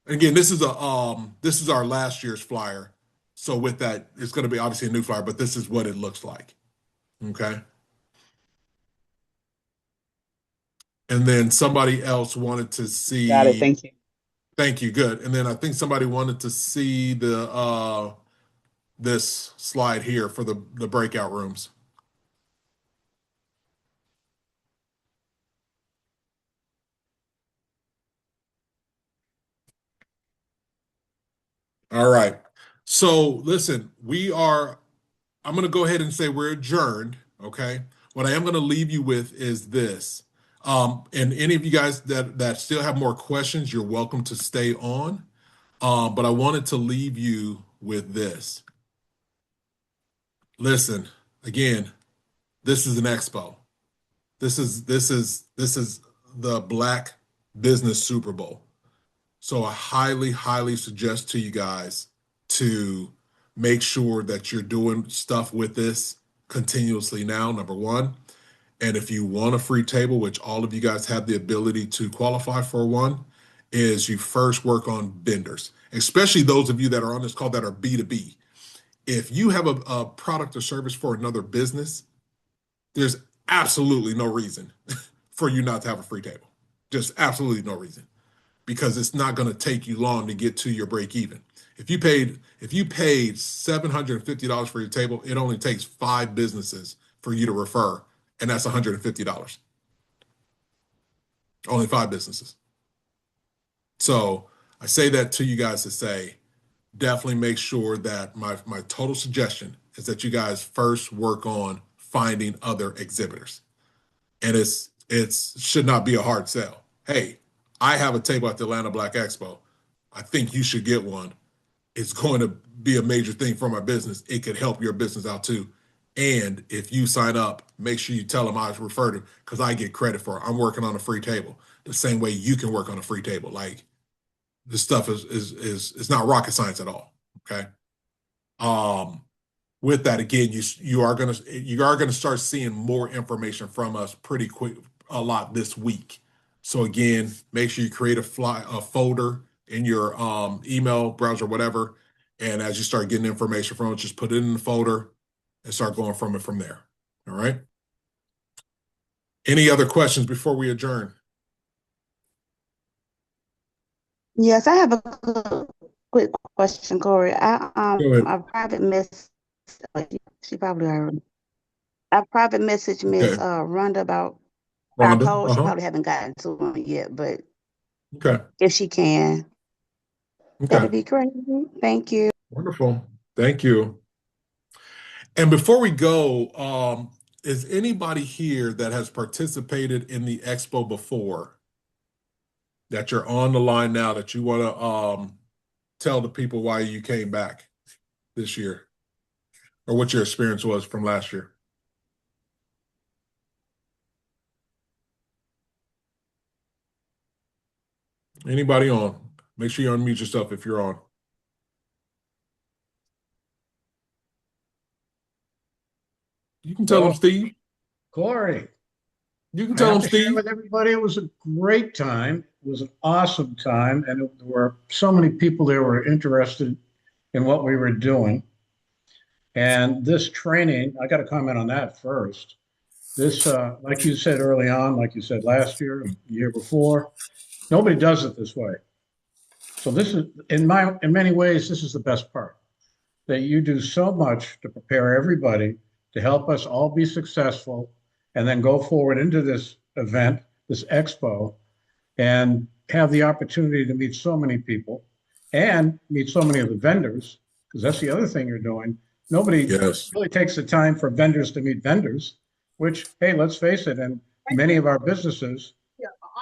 Again, this is our last year's flyer. So with that, it's going to be obviously a new flyer, but this is what it looks like. Okay. And then somebody else wanted to Got it. see, Thank you. thank you, good. And then I think somebody wanted to see this slide here for the breakout rooms. All right. So listen, I'm going to go ahead and say we're adjourned. Okay. What I am going to leave you with is this. And any of you guys that still have more questions, you're welcome to stay on. But I wanted to leave you with this. Listen, again, this is an expo. This is the Black Business Super Bowl. So I highly, highly suggest to you guys to make sure that you're doing stuff with this continuously now, number one. And if you want a free table, which all of you guys have the ability to qualify for one, is you first work on vendors, especially those of you that are on this call that are B2B. If you have a product or service for another business, there's absolutely no reason for you not to have a free table. Just absolutely no reason, because it's not going to take you long to get to your break even. If you paid $750 for your table, it only takes 5 businesses for you to refer, and that's $150. Only 5 businesses. So I say that to you guys to say, definitely make sure that my total suggestion is that you guys first work on finding other exhibitors. And it should not be a hard sell. Hey, I have a table at the Atlanta Black Expo. I think you should get one. It's going to be a major thing for my business. It could help your business out too. And if you sign up, make sure you tell them I was referred to, because I get credit for it. I'm working on a free table the same way you can work on a free table. Like, this stuff is not rocket science at all. Okay. With that, again, you are gonna start seeing more information from us pretty quick, a lot this week. So again, make sure you create a folder in your email browser, whatever, and as you start getting information from it, just put it in the folder and start going from it from there. All right. Any other questions before we adjourn? Yes, I have a quick question, Corey. Go ahead. I private message. She probably already. I private message Miss Okay. Rhonda about our Rhonda. poll. She probably haven't gotten to it yet, but Okay. if she can, Okay. that'd be great. Thank you. Wonderful. Thank you. And before we go, is anybody here that has participated in the expo before, that you're on the line now, that you want to tell the people why you came back this year, or what your experience was from last year? Anybody on? Make sure you unmute yourself if you're on. You can tell them, Well, Steve. Corey, You can I tell have them, to share Steve. with everybody, it was a great time. It was an awesome time. And there were so many people there who were interested in what we were doing. And this training, I got to comment on that first. This, like you said early on, like you said last year and the year before, nobody does it this way. So this is, in many ways, this is the best part, that you do so much to prepare everybody to help us all be successful and then go forward into this event, this expo, and have the opportunity to meet so many people and meet so many of the vendors, because that's the other thing you're doing. Nobody Yes. really takes the time for vendors to meet vendors, which, hey, let's face it, and many of our businesses,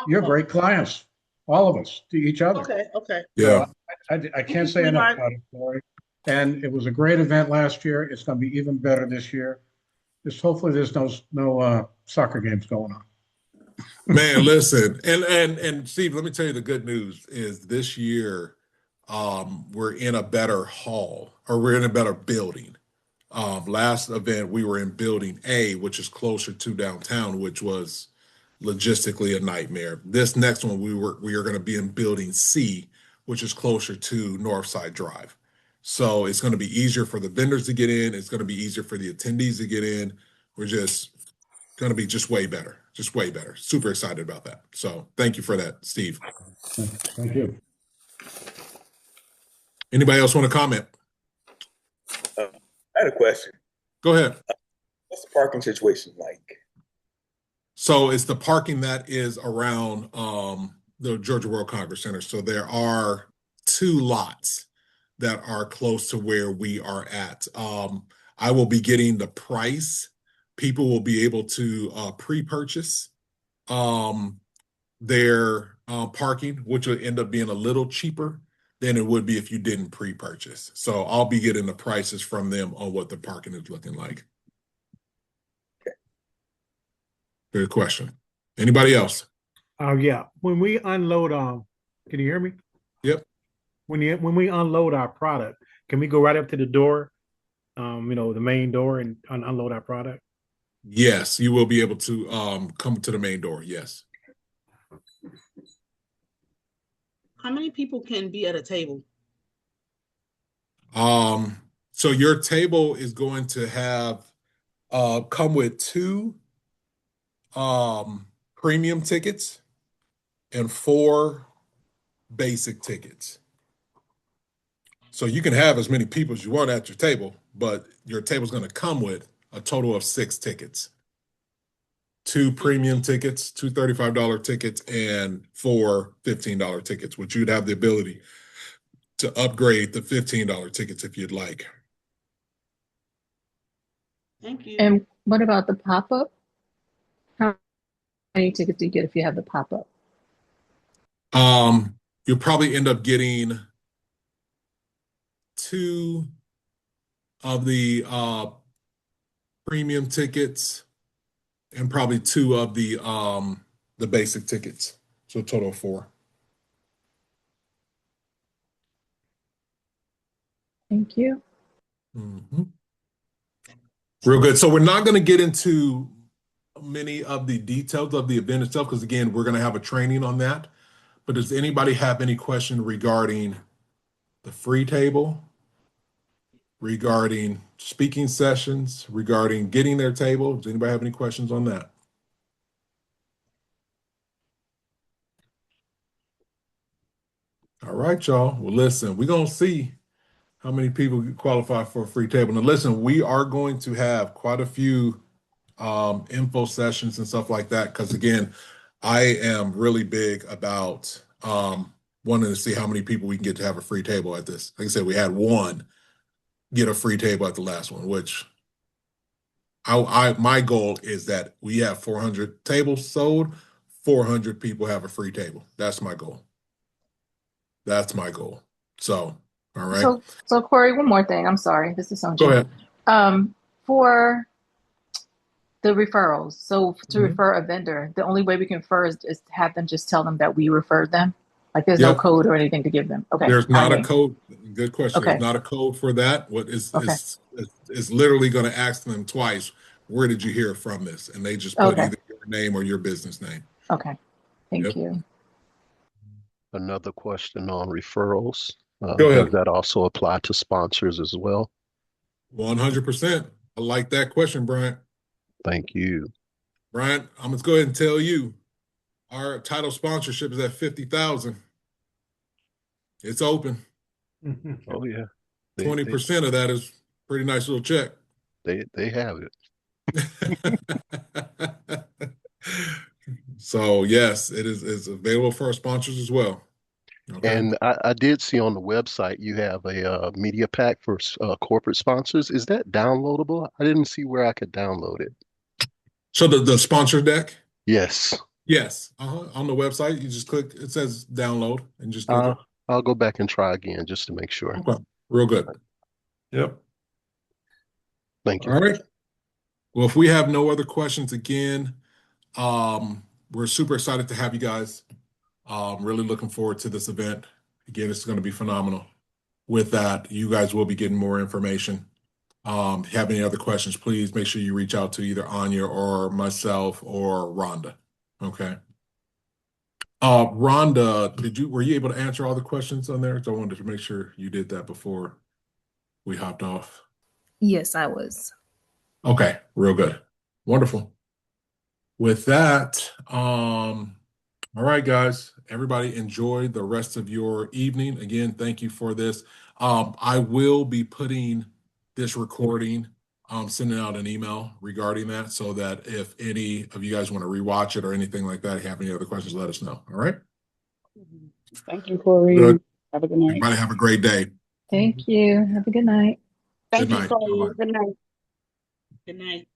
you're great clients, all of us, to each other. Okay, okay. Yeah. So I can't say enough about it, Lori. And it was a great event last year. It's going to be even better this year. Just hopefully there's no soccer games going on. Man, listen, and Steve, let me tell you the good news is this year, we're in a better hall or we're in a better building. Last event we were in building A, which is closer to downtown, which was logistically a nightmare. This next one we are going to be in building C, which is closer to Northside Drive. So it's going to be easier for the vendors to get in. It's going to be easier for the attendees to get in. We're just going to be just way better, just way better. Super excited about that. So thank you for that, Steve. Thank you. Anybody else want to comment? I had a question. Go ahead. What's the parking situation like? So it's the parking that is around the Georgia World Congress Center. So there are two lots that are close to where we are at. I will be getting the price. People will be able to pre-purchase their parking, which will end up being a little cheaper than it would be if you didn't pre-purchase. So I'll be getting the prices from them on what the parking is looking like. Good question. Anybody else? Yeah. When we unload, can you hear me? Yep. When we unload our product, can we go right up to the door, the main door, and unload our product? Yes, you will be able to come to the main door. Yes. How many people can be at a table? So your table is going to have come with two premium tickets and four basic tickets. So you can have as many people as you want at your table, but your table is going to come with a total of 6 tickets. 2 premium tickets, 2 $35 tickets, and 4 $15 tickets, which you'd have the ability to upgrade the $15 tickets if you'd like. Thank you. And what about the pop-up? How many tickets do you get if you have the pop-up? You'll probably end up getting 2 of the premium tickets and probably 2 of the basic tickets. So a total of 4. Thank you. Mm-hmm. Real good. So we're not going to get into many of the details of the event itself because, again, we're going to have a training on that. But does anybody have any question regarding the free table, regarding speaking sessions, regarding getting their table? Does anybody have any questions on that? All right, y'all. Well, listen, we're going to see how many people qualify for a free table. Now, listen, we are going to have quite a few info sessions and stuff like that because, again, I am really big about wanting to see how many people we can get to have a free table at this. Like I said, we had one get a free table at the last one, which my goal is that we have 400 tables sold, 400 people have a free table. That's my goal. That's my goal. So, all right. So Corey, one more thing. I'm sorry. This is Sonja. Go ahead. For the referrals, so to refer a vendor, the only way we can refer is to have them just tell them that we referred them. Like there's no code or anything to give them. Okay. There's not a code. Good question. Okay. There's not a code for that. What is Okay. is literally going to ask them twice, where did you hear from this? And they just put either your name or your business name. Okay. Thank you. Another question on referrals. Go ahead. Does that also apply to sponsors as well? 100%. I like that question, Brian. Thank you. Brian, I'm going to go ahead and tell you, our title sponsorship is at $50,000. It's open. Oh yeah. 20% of that is pretty nice little check. They have it. So yes, it's available for our sponsors as well. Okay. And I did see on the website you have a media pack for corporate sponsors. Is that downloadable? I didn't see where I could download it. So the sponsor deck? Yes. Yes. On the website, you just click, it says download and just click it. I'll go back and try again just to make sure. Okay. Real good. Yep. Thank you. All right. Well, if we have no other questions again, we're super excited to have you guys. Really looking forward to this event. Again, it's going to be phenomenal. With that, you guys will be getting more information. If you have any other questions, please make sure you reach out to either Anya or myself or Rhonda. Okay. Rhonda, were you able to answer all the questions on there? So I wanted to make sure you did that before we hopped off. Yes, I was. Okay, real good. Wonderful. With that, all right, guys, everybody enjoy the rest of your evening. Again, thank you for this. I will be putting this recording, sending out an email regarding that so that if any of you guys want to rewatch it or anything like that, have any other questions, let us know. All right. Thank you, Corey. Good. Have a good night. Everybody have a great day. Thank you. Have a good night. Thank Good you, night. Corey. Bye-bye. Good night. Good night.